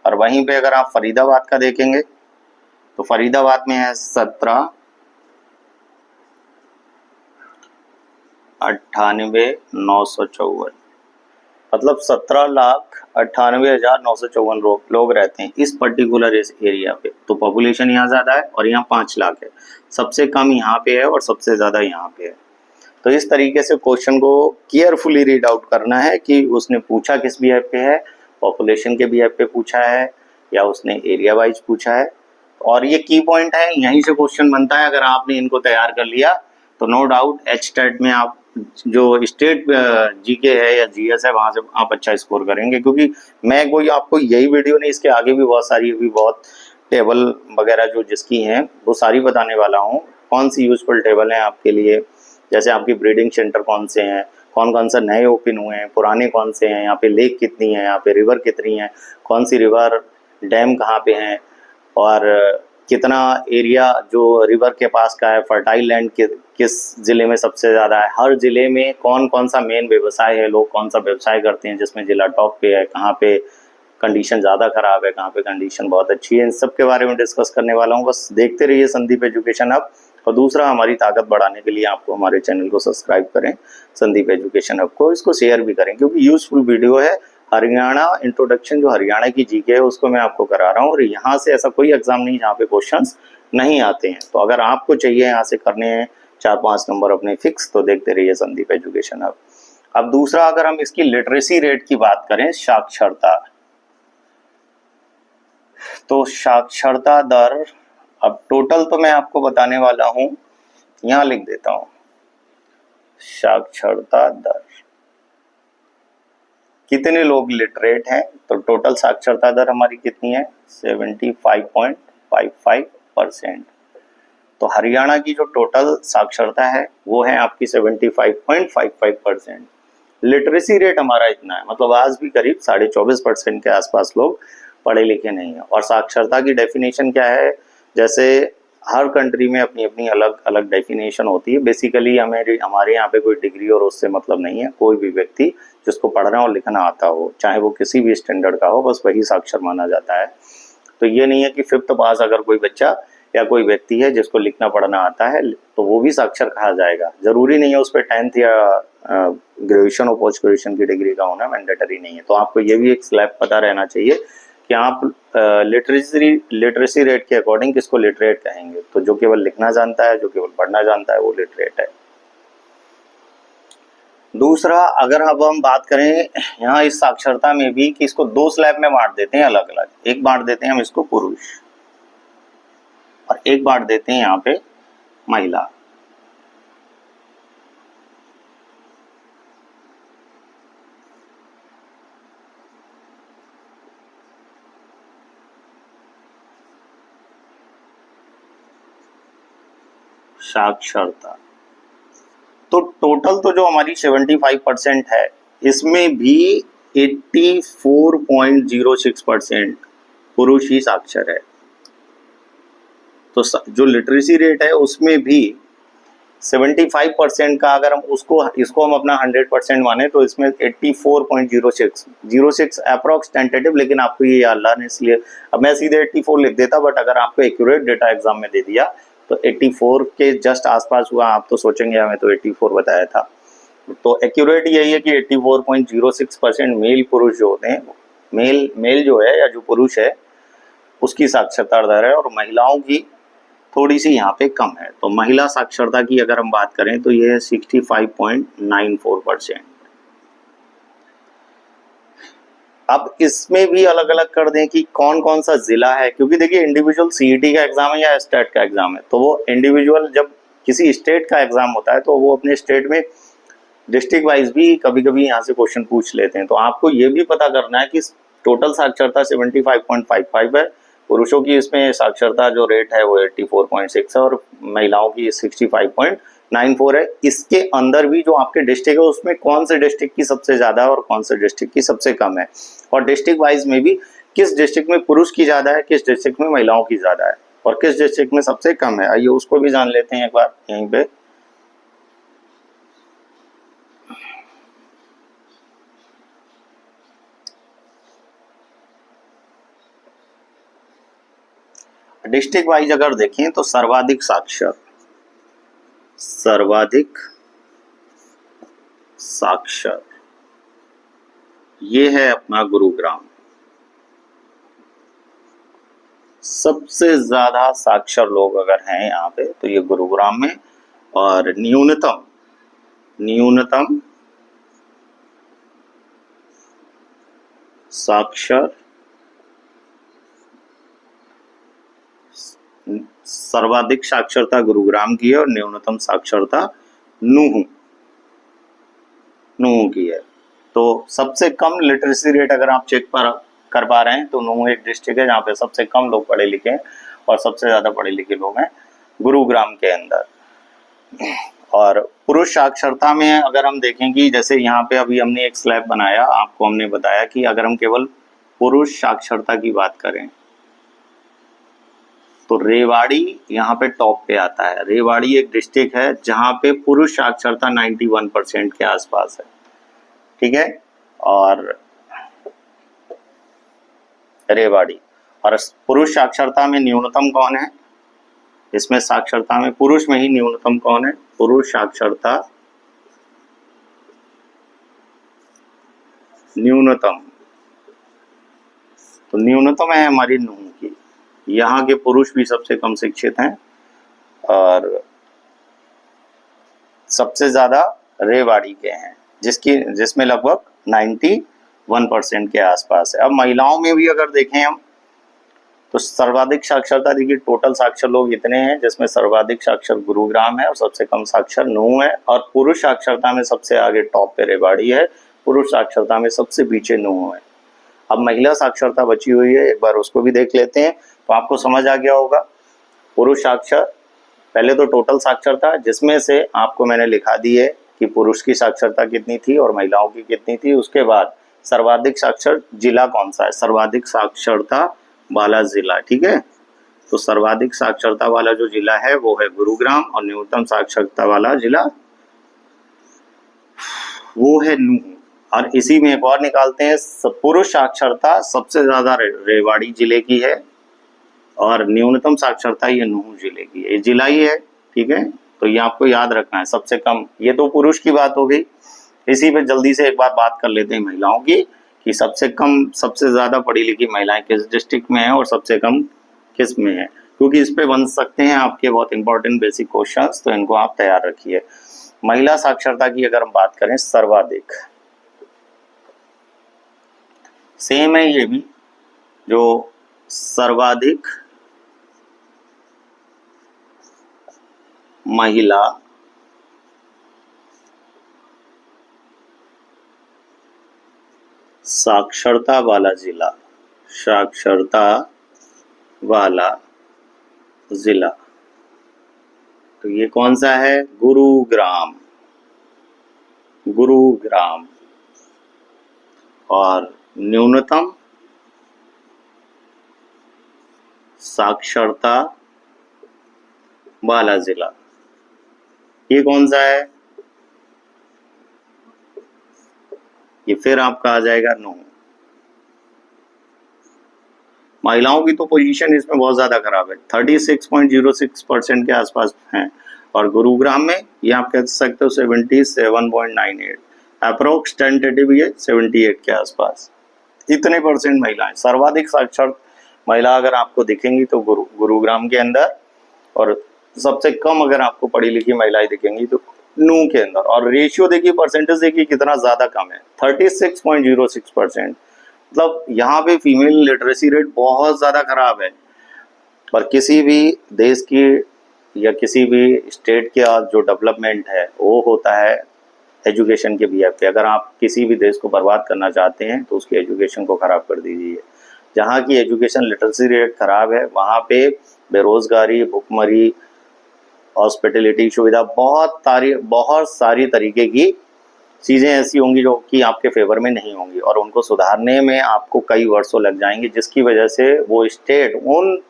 A: और वहीं पे अगर आप फरीदाबाद का देखेंगे तो फरीदाबाद में है 17,98,954, मतलब 17,98,954 लोग रहते हैं इस पर्टिकुलर एरिया पे। तो पॉपुलेशन यहाँ ज्यादा है और यहाँ 5 लाख है। सबसे कम यहाँ पे है और सबसे ज्यादा यहाँ पे है। तो इस तरीके से क्वेश्चन को केयरफुली रीड आउट करना है कि उसने पूछा किस बिहेव पे है, पॉपुलेशन के बिहेव पे पूछा है या उसने एरिया वाइज पूछा है। और ये की पॉइंट है, यहीं से क्वेश्चन बनता है। अगर आपने इनको तैयार कर लिया तो नो डाउट एचटेट में आप जो स्टेट जीके है या जीएस है वहां से आप अच्छा स्कोर करेंगे। क्योंकि मैं कोई आपको यही वीडियो नहीं, इसके आगे भी बहुत सारी, अभी बहुत टेबल वगैरह जो जिसकी हैं वो सारी बताने वाला हूँ। कौन सी यूजफुल टेबल है आपके लिए, जैसे आपकी ब्रीडिंग सेंटर कौन से हैं, कौन कौन सा नए ओपन हुए हैं, पुराने कौन से हैं, यहाँ पे लेक कितनी है, यहाँ पे रिवर कितनी है, कौन सी रिवर डैम कहाँ पे हैं, और कितना एरिया जो रिवर के पास का है, फर्टाइल लैंड किस जिले में सबसे ज़्यादा है, हर जिले में कौन कौन सा मेन व्यवसाय है, लोग कौन सा व्यवसाय करते हैं, जिसमें जिला टॉप पे है, कहाँ पे कंडीशन ज़्यादा खराब है, कहाँ पे कंडीशन बहुत अच्छी है, इन सब के बारे में डिस्कस करने वाला हूँ। बस देखते रहिए संदीप एजुकेशन हब। और दूसरा, हमारी ताकत बढ़ाने के लिए आपको हमारे चैनल को सब्सक्राइब करें, संदीप एजुकेशन हब को, इसको शेयर भी करें क्योंकि यूजफुल वीडियो है। हरियाणा इंट्रोडक्शन, जो हरियाणा की जीके है उसको मैं आपको करा रहा हूँ, और यहाँ से ऐसा कोई एग्जाम नहीं जहाँ पे क्वेश्चंस नहीं आते हैं। तो अगर आपको चाहिए यहाँ से करने हैं 4-5 नंबर अपने फिक्स, तो देखते रहिए संदीप एजुकेशन हब। अब दूसरा, अगर हम इसकी लिटरेसी रेट की बात करें, साक्षरता, तो साक्षरता दर, अब टोटल तो मैं आपको बताने वाला हूं, यहां लिख देता हूं, साक्षरता दर कितने लोग लिटरेट हैं। तो टोटल साक्षरता दर हमारी कितनी है? 75.55%। तो हरियाणा की जो टोटल साक्षरता है वो है आपकी 75.55%। लिटरेसी रेट हमारा इतना है, मतलब आज भी करीब 24.5% के आसपास लोग पढ़े लिखे नहीं है। और साक्षरता की डेफिनेशन क्या है? जैसे हर कंट्री में अपनी अपनी अलग अलग डेफिनेशन होती है। बेसिकली हमारे यहाँ पे कोई डिग्री और उससे मतलब नहीं है। कोई भी व्यक्ति जिसको पढ़ना और लिखना आता हो, चाहे वो किसी भी स्टैंडर्ड का हो, बस वही साक्षर माना जाता है। तो ये नहीं है कि 5th पास अगर कोई बच्चा या कोई व्यक्ति है जिसको लिखना पढ़ना आता है तो वो भी साक्षर कहा जाएगा। जरूरी नहीं है उस पर 10th या ग्रेजुएशन और पोस्ट ग्रेजुएशन की डिग्री का होना मैंडेटरी नहीं है। तो आपको ये भी एक स्लैब पता रहना चाहिए कि आप लिटरेसी रेट के अकॉर्डिंग किसको लिटरेट कहेंगे। तो जो केवल लिखना जानता है, जो केवल पढ़ना जानता है, वो लिटरेट है। दूसरा, अगर अब हम बात करें यहाँ इस साक्षरता में भी कि इसको 2 स्लैब में बांट देते हैं अलग अलग। एक बांट देते हैं हम इसको पुरुष और एक बांट देते हैं यहाँ पे महिला। साक्षरता तो टोटल तो जो हमारी 75% है, इसमें भी 84.06% पुरुष ही साक्षर है। तो जो लिटरेसी रेट है उसमें भी 75% का अगर हम इसको हम अपना 100% माने तो इसमें 84.06 अप्रॉक्स टेंटेटिव, लेकिन आपको ये अल्लाह ने इसलिए, अब मैं सीधे 84 लिख देता, बट अगर आपको एक्यूरेट डेटा एग्जाम में दे दिया तो 84 के जस्ट आसपास हुआ। आप तो सोचेंगे हमें तो 84 बताया था, तो एक्यूरेट यही है कि 84.06% मेल पुरुष जो होते हैं, मेल जो है या जो पुरुष है उसकी साक्षरता दर है, और महिलाओं की थोड़ी सी यहाँ पे कम है। तो महिला साक्षरता की अगर हम बात करें तो ये है 65.94%। अब इसमें भी अलग अलग कर दें कि कौन कौन सा जिला है, क्योंकि देखिए इंडिविजुअल सीईटी का एग्जाम है या स्टेट का एग्जाम है, तो वो इंडिविजुअल जब किसी स्टेट का एग्जाम होता है तो वो अपने स्टेट में डिस्ट्रिक्ट वाइज भी कभी कभी यहाँ से क्वेश्चन पूछ लेते हैं। तो आपको ये भी पता करना है कि टोटल साक्षरता 75.55 है, पुरुषों की इसमें साक्षरता जो रेट है वो 84.6 है और महिलाओं की 65.94 है। इसके अंदर भी जो आपके डिस्ट्रिक्ट है उसमें कौन से डिस्ट्रिक्ट की सबसे ज़्यादा है और कौन से डिस्ट्रिक्ट की सबसे कम है, और डिस्ट्रिक्ट वाइज में भी किस डिस्ट्रिक्ट में पुरुष की ज़्यादा है, किस डिस्ट्रिक्ट में महिलाओं की ज़्यादा है और किस डिस्ट्रिक्ट में सबसे कम है। आइए उसको भी जान लेते हैं एक बार यहीं पे। डिस्ट्रिक्ट वाइज अगर देखें तो सर्वाधिक साक्षर ये है अपना गुरुग्राम। सबसे ज्यादा साक्षर लोग अगर हैं यहाँ पे तो ये गुरुग्राम में, और न्यूनतम साक्षर सर्वाधिक साक्षरता गुरुग्राम की है और न्यूनतम साक्षरता नूहू की है। तो सबसे कम लिटरेसी रेट अगर आप चेक कर पा रहे हैं तो नूहू एक डिस्ट्रिक्ट है जहाँ पे सबसे कम लोग पढ़े लिखे हैं और सबसे ज्यादा पढ़े लिखे लोग हैं गुरुग्राम के अंदर। और पुरुष साक्षरता में अगर हम देखेंगे, जैसे यहाँ पे अभी हमने एक स्लैब बनाया, आपको हमने बताया कि अगर हम केवल पुरुष साक्षरता की बात करें तो रेवाड़ी यहाँ पे टॉप पे आता है। रेवाड़ी एक डिस्ट्रिक्ट है जहाँ पे पुरुष साक्षरता 91% के आसपास है, ठीक है। और रेवाड़ी, और पुरुष साक्षरता में न्यूनतम कौन है, इसमें साक्षरता में पुरुष में ही न्यूनतम कौन है, पुरुष साक्षरता न्यूनतम, तो न्यूनतम है हमारी नूहू की। यहाँ के पुरुष भी सबसे कम शिक्षित हैं और सबसे ज्यादा रेवाड़ी के हैं जिसमें लगभग 91% के आसपास है। अब महिलाओं में भी अगर देखें हम तो सर्वाधिक साक्षरता, देखिए टोटल साक्षर लोग इतने हैं जिसमें सर्वाधिक साक्षर गुरुग्राम है और सबसे कम साक्षर नूहू है, और पुरुष साक्षरता में सबसे आगे टॉप पे रेवाड़ी है, पुरुष साक्षरता में सबसे पीछे नूहू है। अब महिला साक्षरता बची हुई है, एक बार उसको भी देख लेते हैं तो आपको समझ आ गया होगा। पुरुष साक्षर, पहले तो टोटल साक्षरता जिसमें से आपको मैंने लिखा दी है कि पुरुष की साक्षरता कितनी थी और महिलाओं की कितनी थी। उसके बाद सर्वाधिक साक्षर जिला कौन सा है, सर्वाधिक साक्षरता वाला जिला, ठीक है। तो सर्वाधिक साक्षरता वाला जो जिला है वो है गुरुग्राम, और न्यूनतम साक्षरता वाला जिला वो है नूहू। और इसी में एक और निकालते हैं, पुरुष साक्षरता सबसे ज्यादा रेवाड़ी जिले की है और न्यूनतम साक्षरता ये नूहू जिले की है, ये जिला ही है, ठीक है। तो ये आपको याद रखना है सबसे कम। ये तो पुरुष की बात हो गई। इसी पे जल्दी से एक बार बात कर लेते हैं महिलाओं की कि सबसे कम सबसे ज्यादा पढ़ी लिखी महिलाएं किस डिस्ट्रिक्ट में है और सबसे कम किस में है, क्योंकि इस पे बन सकते हैं आपके बहुत इंपॉर्टेंट बेसिक क्वेश्चंस, तो इनको आप तैयार रखिए। महिला साक्षरता की अगर हम बात करें, सर्वाधिक सेम है ये भी, जो सर्वाधिक महिला साक्षरता वाला जिला, तो ये कौन सा है, गुरुग्राम। गुरुग्राम। और न्यूनतम साक्षरता वाला जिला ये कौन सा है? ये फिर आपका आ जाएगा नो। महिलाओं की तो पोजीशन इसमें बहुत ज्यादा खराब है, 36.06% के आसपास हैं। और गुरुग्राम में ये आप कह सकते हो 77.98, अप्रोक्स टेंटेटिव ये 78 के आसपास। इतने परसेंट महिलाएं, सर्वाधिक साक्षर महिला अगर आपको दिखेंगी तो गुरुग्राम के अंदर, और सबसे कम अगर आपको पढ़ी लिखी महिलाएं दिखेंगी तो नू के अंदर। और रेशियो देखिए, परसेंटेज देखिए कितना ज्यादा कम है, 36.06%। मतलब यहाँ पे फीमेल लिटरेसी रेट बहुत ज्यादा खराब है। और किसी भी देश की या किसी भी स्टेट का जो डेवलपमेंट है वो होता है एजुकेशन के बिहेव पे। अगर आप किसी भी देश को बर्बाद करना चाहते हैं तो उसकी एजुकेशन को खराब कर दीजिए। जहाँ की एजुकेशन लिटरेसी रेट खराब है वहाँ पे बेरोजगारी, भुखमरी, हॉस्पिटलिटी सुविधा, बहुत सारी तरीके की चीज़ें ऐसी होंगी जो कि आपके फेवर में नहीं होंगी, और उनको सुधारने में आपको कई वर्षों लग जाएंगे, जिसकी वजह से वो स्टेट उन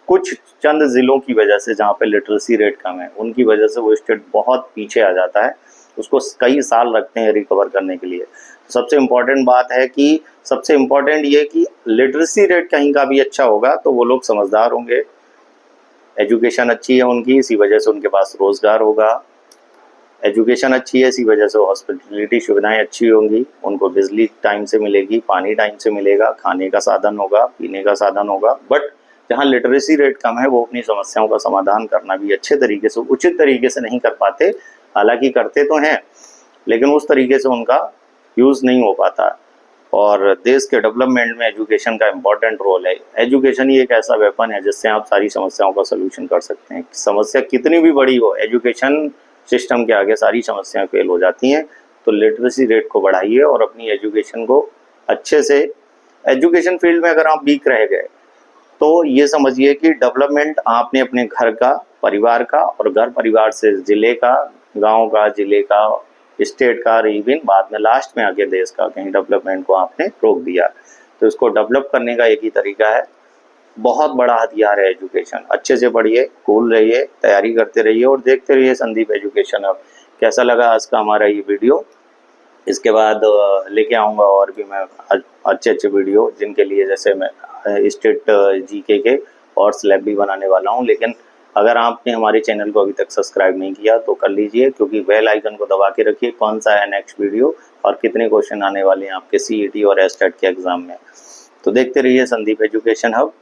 A: कुछ चंद जिलों की वजह से जहाँ पे लिटरेसी रेट कम है उनकी वजह से वो स्टेट बहुत पीछे आ जाता है। उसको कई साल लगते हैं रिकवर करने के लिए। सबसे इम्पोर्टेंट बात है कि सबसे इम्पोर्टेंट ये कि लिटरेसी रेट कहीं का भी अच्छा होगा तो वो लोग समझदार होंगे, एजुकेशन अच्छी है उनकी, इसी वजह से उनके पास रोजगार होगा। एजुकेशन अच्छी है इसी वजह से हॉस्पिटलिटी सुविधाएं अच्छी होंगी, उनको बिजली टाइम से मिलेगी, पानी टाइम से मिलेगा, खाने का साधन होगा, पीने का साधन होगा। बट जहाँ लिटरेसी रेट कम है वो अपनी समस्याओं का समाधान करना भी अच्छे तरीके से, उचित तरीके से नहीं कर पाते। हालांकि करते तो हैं लेकिन उस तरीके से उनका यूज नहीं हो पाता। और देश के डेवलपमेंट में एजुकेशन का इम्पोर्टेंट रोल है। एजुकेशन ही एक ऐसा वेपन है जिससे आप सारी समस्याओं का सोल्यूशन कर सकते हैं। समस्या कितनी भी बड़ी हो, एजुकेशन सिस्टम के आगे सारी समस्याएं फेल हो जाती हैं। तो लिटरेसी रेट को बढ़ाइए और अपनी एजुकेशन को अच्छे से, एजुकेशन फील्ड में अगर आप वीक रह गए तो ये समझिए कि डेवलपमेंट आपने अपने घर का, परिवार का, और घर परिवार से जिले का, गांव का, जिले का, स्टेट का, इवन बाद में लास्ट में आके देश का कहीं डेवलपमेंट को आपने रोक दिया। तो इसको डेवलप करने का एक ही तरीका है, बहुत बड़ा हथियार है एजुकेशन। अच्छे से पढ़िए, कूल रहिए, तैयारी करते रहिए और देखते रहिए संदीप एजुकेशन हब। कैसा लगा आज का हमारा ये वीडियो? इसके बाद लेके आऊँगा और भी मैं अच्छे अच्छे वीडियो, जिनके लिए जैसे मैं स्टेट जीके के और स्लैब भी बनाने वाला हूँ। लेकिन अगर आपने हमारे चैनल को अभी तक सब्सक्राइब नहीं किया तो कर लीजिए, क्योंकि बेल आइकन को दबा के रखिए कौन सा है नेक्स्ट वीडियो और कितने क्वेश्चन आने वाले हैं आपके सीईटी और एस्टेट के एग्जाम में। तो देखते रहिए संदीप एजुकेशन हब।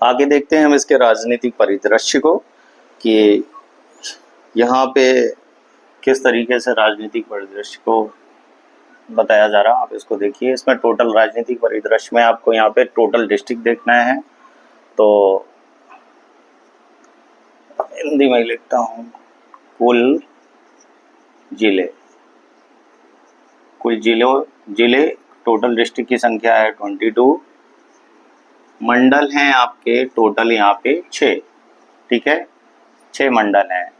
A: आगे देखते हैं हम इसके राजनीतिक परिदृश्य को कि यहाँ पे किस तरीके से राजनीतिक परिदृश्य को बताया जा रहा है। आप इसको देखिए, इसमें टोटल राजनीतिक परिदृश्य में आपको यहाँ पे टोटल डिस्ट्रिक्ट देखना है। तो हिंदी में लिखता हूँ, कुल जिले, जिले टोटल डिस्ट्रिक्ट की संख्या है 22। मंडल हैं आपके टोटल यहाँ पे 6, ठीक है, 6 मंडल हैं।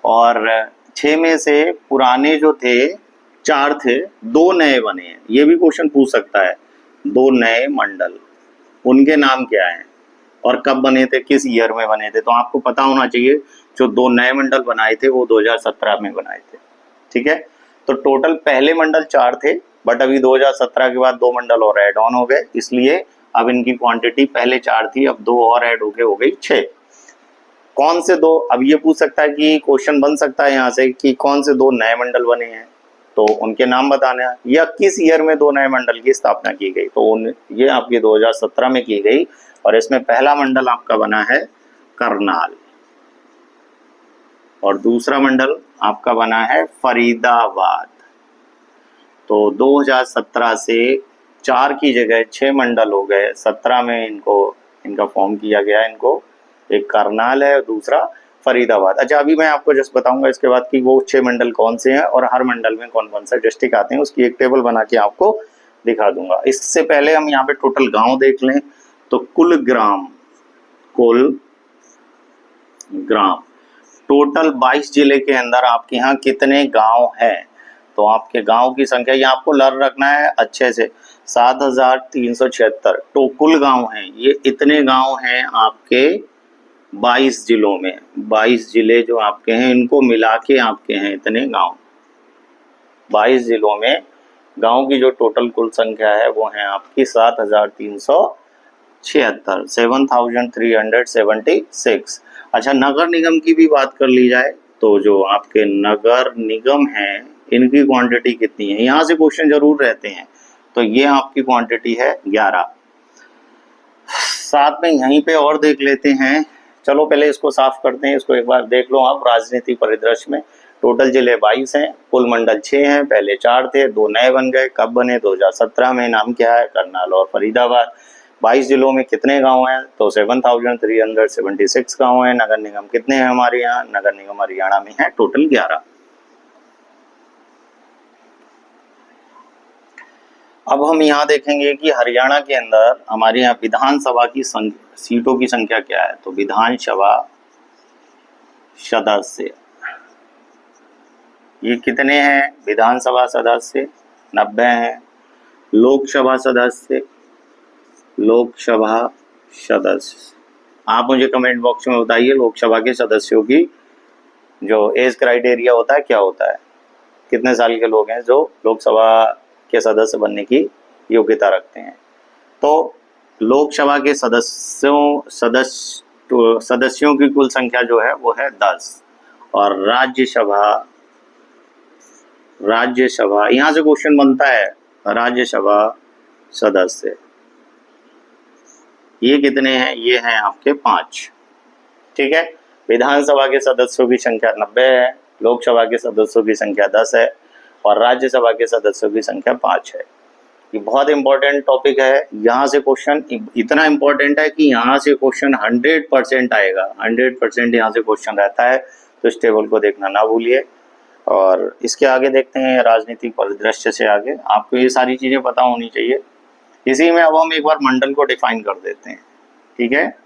A: और 6 में से पुराने जो थे 4 थे, 2 नए बने हैं। ये भी क्वेश्चन पूछ सकता है, 2 नए मंडल, उनके नाम क्या हैं और कब बने थे, किस ईयर में बने थे। तो आपको पता होना चाहिए जो 2 नए मंडल बनाए थे वो 2017 में बनाए थे, ठीक है। तो टोटल पहले मंडल 4 थे, बट अभी 2017 के बाद 2 मंडल और ऐड ऑन हो गए, इसलिए अब इनकी क्वांटिटी पहले 4 थी, अब 2 और ऐड होके हो गई 6। कौन से 2, अब ये पूछ सकता है कि क्वेश्चन बन सकता है यहाँ से कि कौन से 2 नए मंडल बने हैं, तो उनके नाम बताना है, या किस ईयर में 2 नए मंडल की स्थापना की गई। तो ये आपकी 2017 में की गई। और इसमें पहला मंडल आपका बना है करनाल और दूसरा मंडल आपका बना है फरीदाबाद। तो 2017 से 4 की जगह 6 मंडल हो गए, 17 में इनका फॉर्म किया गया। इनको एक करनाल है, दूसरा फरीदाबाद। अच्छा, अभी मैं आपको जस्ट बताऊंगा इसके बाद कि वो 6 मंडल कौन से हैं और हर मंडल में कौन कौन सा डिस्ट्रिक्ट आते हैं, उसकी एक टेबल बना के आपको दिखा दूंगा। इससे पहले हम यहाँ पे टोटल गांव देख लें। तो कुल ग्राम। टोटल 22 जिले के अंदर आपके यहाँ कितने गांव हैं? तो आपके गांव की संख्या ये आपको लर्न रखना है अच्छे से, 7376 तो कुल गांव हैं ये, इतने गांव हैं आपके 22 जिलों में। 22 जिले जो आपके हैं इनको मिला के आपके हैं इतने गांव। 22 जिलों में गांव की जो टोटल कुल संख्या है वो है आपकी 7376, 7376। अच्छा, नगर निगम की भी बात कर ली जाए तो जो आपके नगर निगम हैं इनकी क्वांटिटी कितनी है, यहाँ से क्वेश्चन जरूर रहते हैं। तो ये आपकी क्वांटिटी है 11। साथ में यहीं पे और देख लेते हैं, चलो पहले इसको साफ करते हैं, इसको एक बार देख लो आप। राजनीतिक परिदृश्य में टोटल जिले 22 हैं, कुल मंडल 6 हैं, पहले 4 थे, 2 नए बन गए। कब बने? 2017 में। नाम क्या है? करनाल और फरीदाबाद। 22 जिलों में कितने गांव हैं? तो 7376 गांव हैं। नगर निगम कितने हैं हमारे यहाँ? नगर निगम हरियाणा में है टोटल 11। अब हम यहाँ देखेंगे कि हरियाणा के अंदर हमारे यहाँ विधानसभा की सीटों की संख्या क्या है। तो विधानसभा सदस्य ये कितने हैं? विधानसभा सदस्य 90 हैं। लोकसभा सदस्य आप मुझे कमेंट बॉक्स में बताइए लोकसभा के सदस्यों की जो एज क्राइटेरिया होता है क्या होता है, कितने साल के लोग हैं जो लोकसभा के सदस्य बनने की योग्यता रखते हैं। तो लोकसभा के सदस्यों की कुल संख्या जो है वो है 10। और राज्यसभा यहाँ से क्वेश्चन बनता है, राज्यसभा सदस्य ये कितने हैं? ये हैं आपके 5। ठीक है, विधानसभा के सदस्यों की संख्या 90 है, लोकसभा के सदस्यों की संख्या 10 है और राज्यसभा के सदस्यों की संख्या 5 है। ये बहुत इंपॉर्टेंट टॉपिक है। यहाँ से क्वेश्चन इतना इंपॉर्टेंट है कि यहाँ से क्वेश्चन 100% आएगा, 100% यहाँ से क्वेश्चन रहता है। तो इस टेबल को देखना ना भूलिए। और इसके आगे देखते हैं राजनीतिक परिदृश्य से आगे, आपको ये सारी चीजें पता होनी चाहिए। इसी में अब हम एक बार मंडल को डिफाइन कर देते हैं। ठीक है,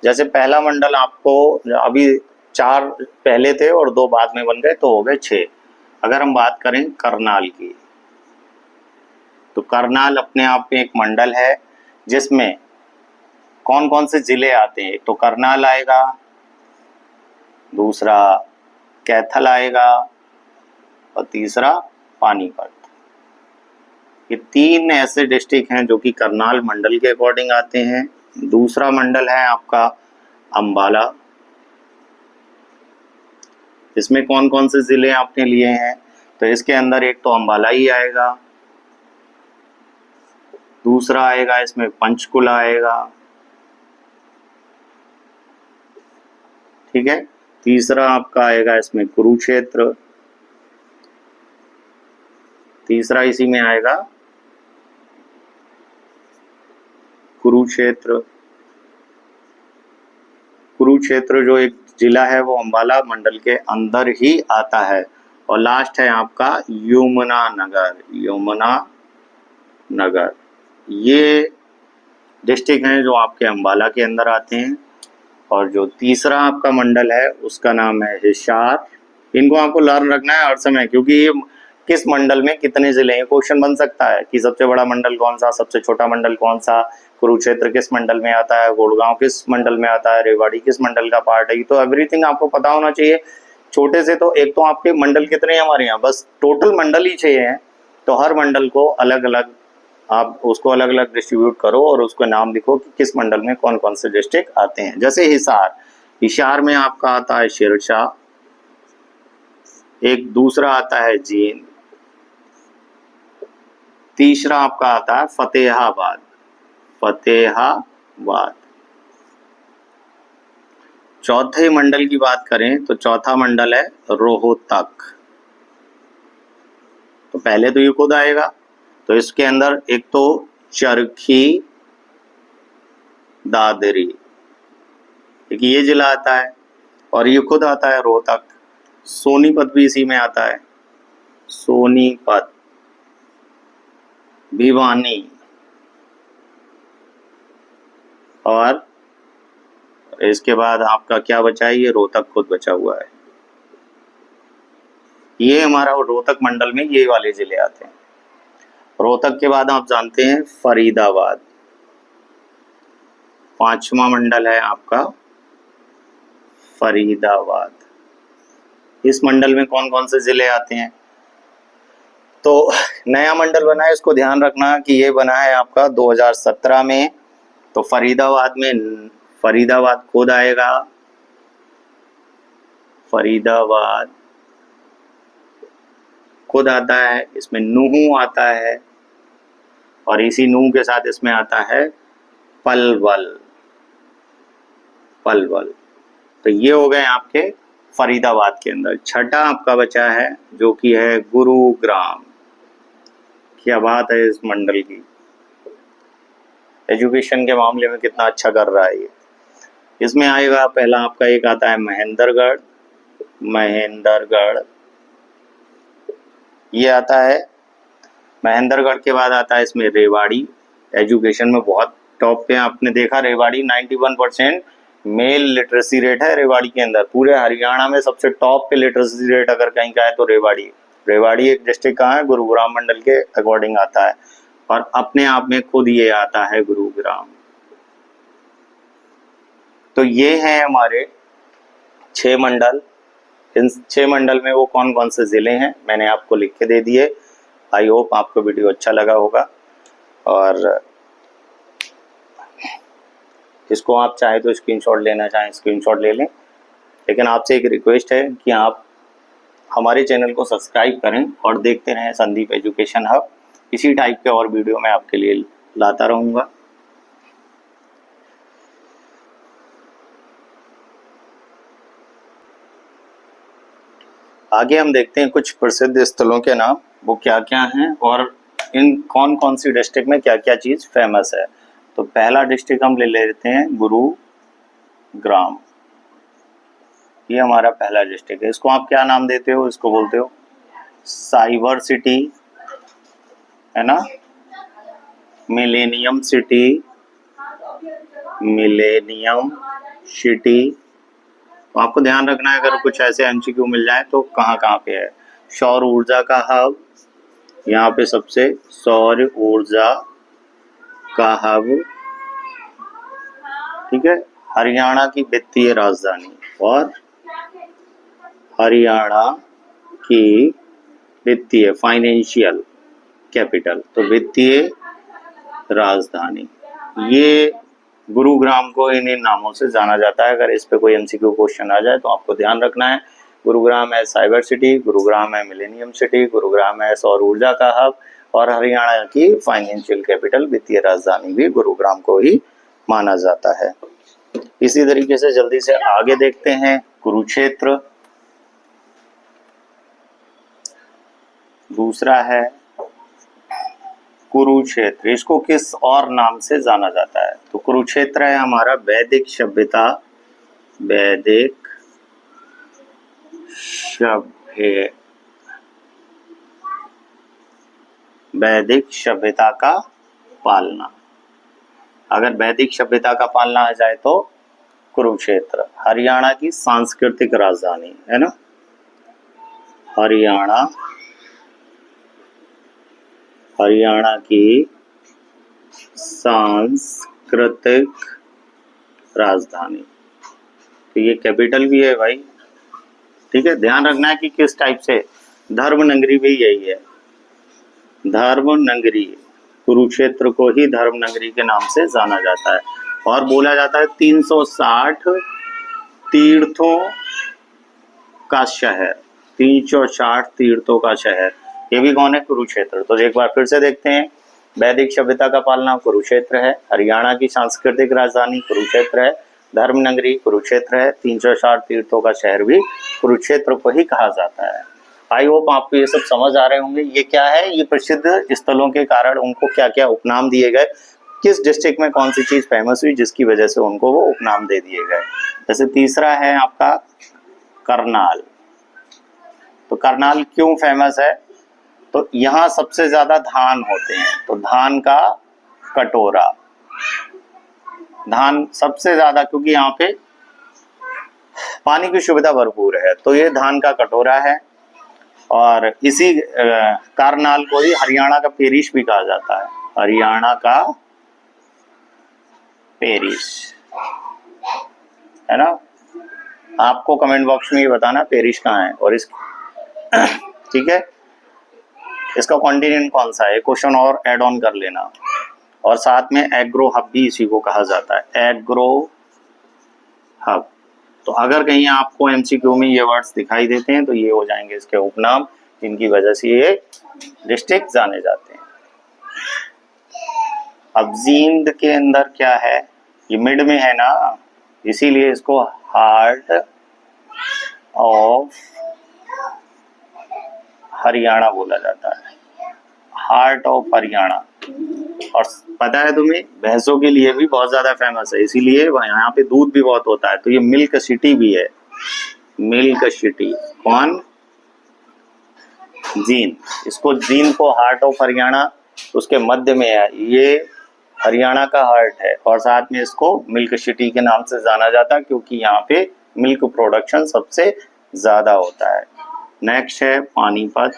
A: जैसे पहला मंडल आपको अभी 4 पहले थे और 2 बाद में बन गए तो हो गए 6। अगर हम बात करें करनाल की, तो करनाल अपने आप में एक मंडल है जिसमें कौन कौन से जिले आते हैं। तो करनाल आएगा, दूसरा कैथल आएगा और तीसरा पानीपत। ये 3 ऐसे डिस्ट्रिक्ट हैं जो कि करनाल मंडल के अकॉर्डिंग आते हैं। दूसरा मंडल है आपका अंबाला, इसमें कौन कौन से जिले आपने लिए हैं। तो इसके अंदर एक तो अंबाला ही आएगा, दूसरा आएगा इसमें पंचकुला आएगा, ठीक है, तीसरा आपका आएगा इसमें कुरुक्षेत्र, तीसरा इसी में आएगा कुरुक्षेत्र जो एक जिला है वो अंबाला मंडल के अंदर ही आता है। और लास्ट है आपका यमुना नगर। ये डिस्ट्रिक्ट हैं जो आपके अंबाला के अंदर आते हैं। और जो तीसरा आपका मंडल है उसका नाम है हिसार। इनको आपको लर्न रखना है हर समय, क्योंकि ये किस मंडल में कितने जिले हैं क्वेश्चन बन सकता है कि सबसे बड़ा मंडल कौन सा, सबसे छोटा मंडल कौन सा, कुरुक्षेत्र किस मंडल में आता है, गुड़गांव किस मंडल में आता है, रेवाड़ी किस मंडल का पार्ट है। तो एवरीथिंग आपको पता होना चाहिए। छोटे से तो एक तो आपके मंडल कितने हैं हमारे यहाँ, बस टोटल मंडल ही 6 हैं। तो हर मंडल को अलग अलग आप उसको अलग अलग डिस्ट्रीब्यूट करो और उसको नाम लिखो कि किस मंडल में कौन कौन से डिस्ट्रिक्ट आते हैं। जैसे हिसार में आपका आता है सिरसा, एक दूसरा आता है जींद, तीसरा आपका आता है फतेहाबाद। चौथे मंडल की बात करें तो चौथा मंडल है रोहतक। तो पहले तो ये खुद आएगा, तो इसके अंदर एक तो चरखी दादरी, एक ये जिला आता है और ये खुद आता है रोहतक। सोनीपत भी इसी में आता है, सोनीपत, भिवानी और इसके बाद आपका क्या बचा है, ये रोहतक खुद बचा हुआ है। ये हमारा रोहतक मंडल में ये वाले जिले आते हैं। रोहतक के बाद आप जानते हैं फरीदाबाद, 5वां मंडल है आपका फरीदाबाद। इस मंडल में कौन कौन से जिले आते हैं? तो नया मंडल बना है, इसको ध्यान रखना कि ये बना है आपका 2017 में। तो फरीदाबाद में फरीदाबाद खुद आएगा, फरीदाबाद खुद आता है, इसमें नूहू आता है और इसी नूह के साथ इसमें आता है पलवल। पलवल तो ये हो गए आपके फरीदाबाद के अंदर। छठा आपका बचा है जो कि है गुरुग्राम। क्या बात है इस मंडल की, एजुकेशन के मामले में कितना अच्छा कर रहा है ये। इसमें आएगा पहला आपका एक आता है महेंद्रगढ़, महेंद्रगढ़ ये आता है। महेंद्रगढ़ के बाद आता है इसमें रेवाड़ी, एजुकेशन में बहुत टॉप पे। आपने देखा रेवाड़ी 91% मेल लिटरेसी रेट है रेवाड़ी के अंदर। पूरे हरियाणा में सबसे टॉप पे लिटरेसी रेट अगर कहीं का है तो रेवाड़ी। रेवाड़ी एक डिस्ट्रिक्ट कहाँ है, गुरुग्राम मंडल के अकॉर्डिंग आता है और अपने आप में खुद ये आता है गुरुग्राम। तो ये हैं हमारे 6 मंडल। इन 6 मंडल में वो कौन कौन से जिले हैं मैंने आपको लिख के दे दिए। आई होप आपको वीडियो अच्छा लगा होगा और इसको आप चाहे तो स्क्रीनशॉट लेना चाहें स्क्रीनशॉट ले लें। लेकिन आपसे एक रिक्वेस्ट है कि आप हमारे चैनल को सब्सक्राइब करें और देखते रहें संदीप एजुकेशन हब। इसी टाइप के और वीडियो मैं आपके लिए लाता रहूँगा। आगे हम देखते हैं कुछ प्रसिद्ध स्थलों के नाम, वो क्या क्या हैं और इन कौन कौन सी डिस्ट्रिक्ट में क्या क्या चीज़ फेमस है। तो पहला डिस्ट्रिक्ट हम ले लेते हैं गुरुग्राम। ये हमारा पहला डिस्ट्रिक्ट है। इसको आप क्या नाम देते हो? इसको बोलते हो साइबर सिटी, है ना, मिलेनियम सिटी, मिलेनियम सिटी। तो आपको ध्यान रखना है अगर कुछ ऐसे एमसीक्यू मिल जाए तो कहाँ कहाँ पे है। सौर ऊर्जा का हब, यहाँ पे सबसे सौर ऊर्जा का हब, ठीक है। हरियाणा की वित्तीय राजधानी और हरियाणा की वित्तीय फाइनेंशियल कैपिटल, तो वित्तीय राजधानी। ये गुरुग्राम को इन नामों से जाना जाता है। अगर इस पे कोई एमसीक्यू क्वेश्चन आ जाए तो आपको ध्यान रखना है गुरुग्राम है साइबर सिटी, गुरुग्राम है मिलेनियम सिटी, गुरुग्राम है सौर ऊर्जा का हब और हरियाणा की फाइनेंशियल कैपिटल वित्तीय राजधानी भी गुरुग्राम को ही माना जाता है। इसी तरीके से जल्दी से आगे देखते हैं कुरुक्षेत्र। दूसरा है कुरुक्षेत्र। इसको किस और नाम से जाना जाता है? तो कुरुक्षेत्र है हमारा वैदिक सभ्यता, वैदिक सभ्यता का पालना। अगर वैदिक सभ्यता का पालना आ जाए तो कुरुक्षेत्र। हरियाणा की सांस्कृतिक राजधानी है ना, हरियाणा की सांस्कृतिक राजधानी। तो ये कैपिटल भी है भाई, ठीक है। ध्यान रखना है कि किस टाइप से। धर्म नगरी भी यही है, धर्म नगरी। कुरुक्षेत्र को ही धर्म नगरी के नाम से जाना जाता है और बोला जाता है 360 तीर्थों का शहर, 360 तीर्थों का शहर। ये भी कौन है? कुरुक्षेत्र। तो एक बार फिर से देखते हैं। वैदिक सभ्यता का पालना कुरुक्षेत्र है, हरियाणा की सांस्कृतिक राजधानी कुरुक्षेत्र है, धर्म नगरी कुरुक्षेत्र है, 360 तीर्थों का शहर भी कुरुक्षेत्र को ही कहा जाता है। आई होप आपको ये सब समझ आ रहे होंगे। ये क्या है? ये प्रसिद्ध स्थलों के कारण उनको क्या क्या उपनाम दिए गए, किस डिस्ट्रिक्ट में कौन सी चीज फेमस हुई जिसकी वजह से उनको वो उपनाम दे दिए गए। जैसे तीसरा है आपका करनाल। तो करनाल क्यों फेमस है? तो यहाँ सबसे ज्यादा धान होते हैं, तो धान का कटोरा, धान सबसे ज्यादा, क्योंकि यहाँ पे पानी की सुविधा भरपूर है। तो ये धान का कटोरा है और इसी कारनाल को ही हरियाणा का पेरिस भी कहा जाता है। हरियाणा का पेरिस, है ना। आपको कमेंट बॉक्स में ये बताना पेरिस कहाँ है और इस ठीक है, इसका कॉन्टिनेंट कौन सा है, क्वेश्चन और ऐड ऑन कर लेना। और साथ में एग्रो हब भी इसी को कहा जाता है, एग्रो हब। तो अगर कहीं आपको एमसीक्यू में ये वर्ड्स दिखाई देते हैं तो ये हो जाएंगे इसके उपनाम, जिनकी वजह से ये डिस्ट्रिक्ट जाने जाते हैं। अब जींद के अंदर क्या है, ये मिड में है ना, इसीलिए इसको हार्ट ऑफ हरियाणा बोला जाता है, हार्ट ऑफ हरियाणा। और पता है तुम्हें, भैंसों के लिए भी बहुत ज्यादा फेमस है, इसीलिए यहाँ पे दूध भी बहुत होता है। तो ये मिल्क सिटी भी है, मिल्क सिटी। कौन, जींद। इसको जींद को हार्ट ऑफ हरियाणा, उसके मध्य में है, ये हरियाणा का हार्ट है। और साथ में इसको मिल्क सिटी के नाम से जाना जाता है क्योंकि यहाँ पे मिल्क प्रोडक्शन सबसे ज्यादा होता है। नेक्स्ट है पानीपत।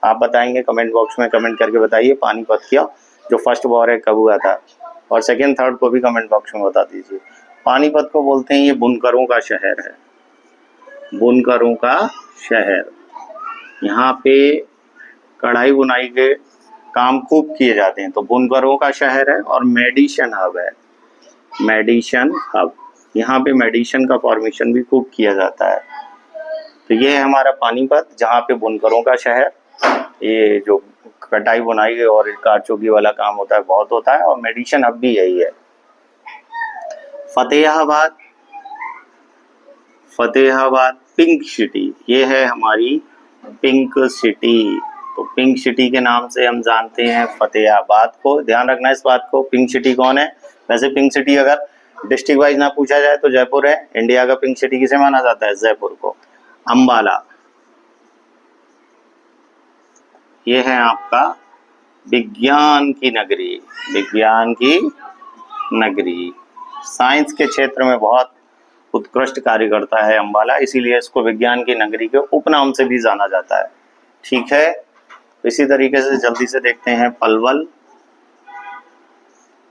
A: आप बताएंगे कमेंट बॉक्स में, कमेंट करके बताइए पानीपत क्या जो फर्स्ट वॉर है कब हुआ था, और सेकंड थर्ड को भी कमेंट बॉक्स में बता दीजिए। पानीपत को बोलते हैं ये बुनकरों का शहर है, बुनकरों का शहर। यहाँ पे कढ़ाई बुनाई के काम खूब किए जाते हैं, तो बुनकरों का शहर है। और मेडिसन हब है, मेडिसन हब, यहाँ पे मेडिसन का फॉर्मेशन भी खूब किया जाता है। तो ये है हमारा पानीपत, जहाँ पे बुनकरों का शहर, ये जो कटाई बुनाई और कारचौकी वाला काम होता है बहुत होता है, और मेडिसन हब भी यही है। फतेहाबाद, फतेहाबाद पिंक सिटी, ये है हमारी पिंक सिटी। तो पिंक सिटी के नाम से हम जानते हैं फतेहाबाद को। ध्यान रखना इस बात को, पिंक सिटी कौन है। वैसे पिंक सिटी अगर डिस्ट्रिक्ट वाइज ना पूछा जाए तो जयपुर है। इंडिया का पिंक सिटी किसे माना जाता है, जयपुर को। अंबाला, ये है आपका विज्ञान की नगरी, विज्ञान की नगरी। साइंस के क्षेत्र में बहुत उत्कृष्ट कार्य करता है अंबाला, इसीलिए इसको विज्ञान की नगरी के उपनाम से भी जाना जाता है। ठीक है, इसी तरीके से जल्दी से देखते हैं पलवल।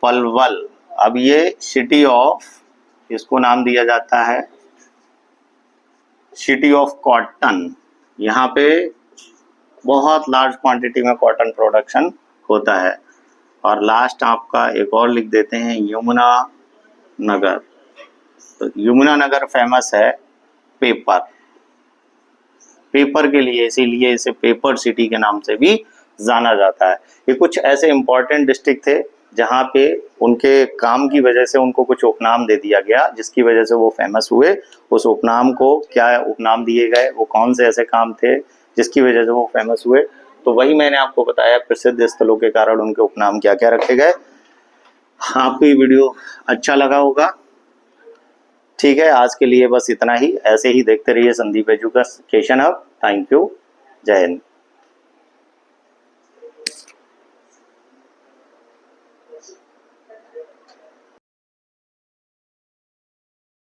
A: पलवल, अब ये सिटी ऑफ, इसको नाम दिया जाता है सिटी ऑफ कॉटन। यहाँ पे बहुत लार्ज क्वांटिटी में कॉटन प्रोडक्शन होता है। और लास्ट आपका एक और लिख देते हैं यमुना नगर। तो यमुना नगर फेमस है पेपर, पेपर के लिए, इसीलिए इसे पेपर सिटी के नाम से भी जाना जाता है। ये कुछ ऐसे इंपॉर्टेंट डिस्ट्रिक्ट थे जहाँ पे उनके काम की वजह से उनको कुछ उपनाम दे दिया गया, जिसकी वजह से वो फेमस हुए। उस उपनाम को क्या उपनाम दिए गए, वो कौन से ऐसे काम थे जिसकी वजह से वो फेमस हुए, तो वही मैंने आपको बताया। प्रसिद्ध स्थलों के कारण उनके उपनाम क्या क्या रखे गए। आपको ये वीडियो अच्छा लगा होगा। ठीक है, आज के लिए बस इतना ही। ऐसे ही देखते रहिए Sandeep education hub. Thank you, जय हिंद।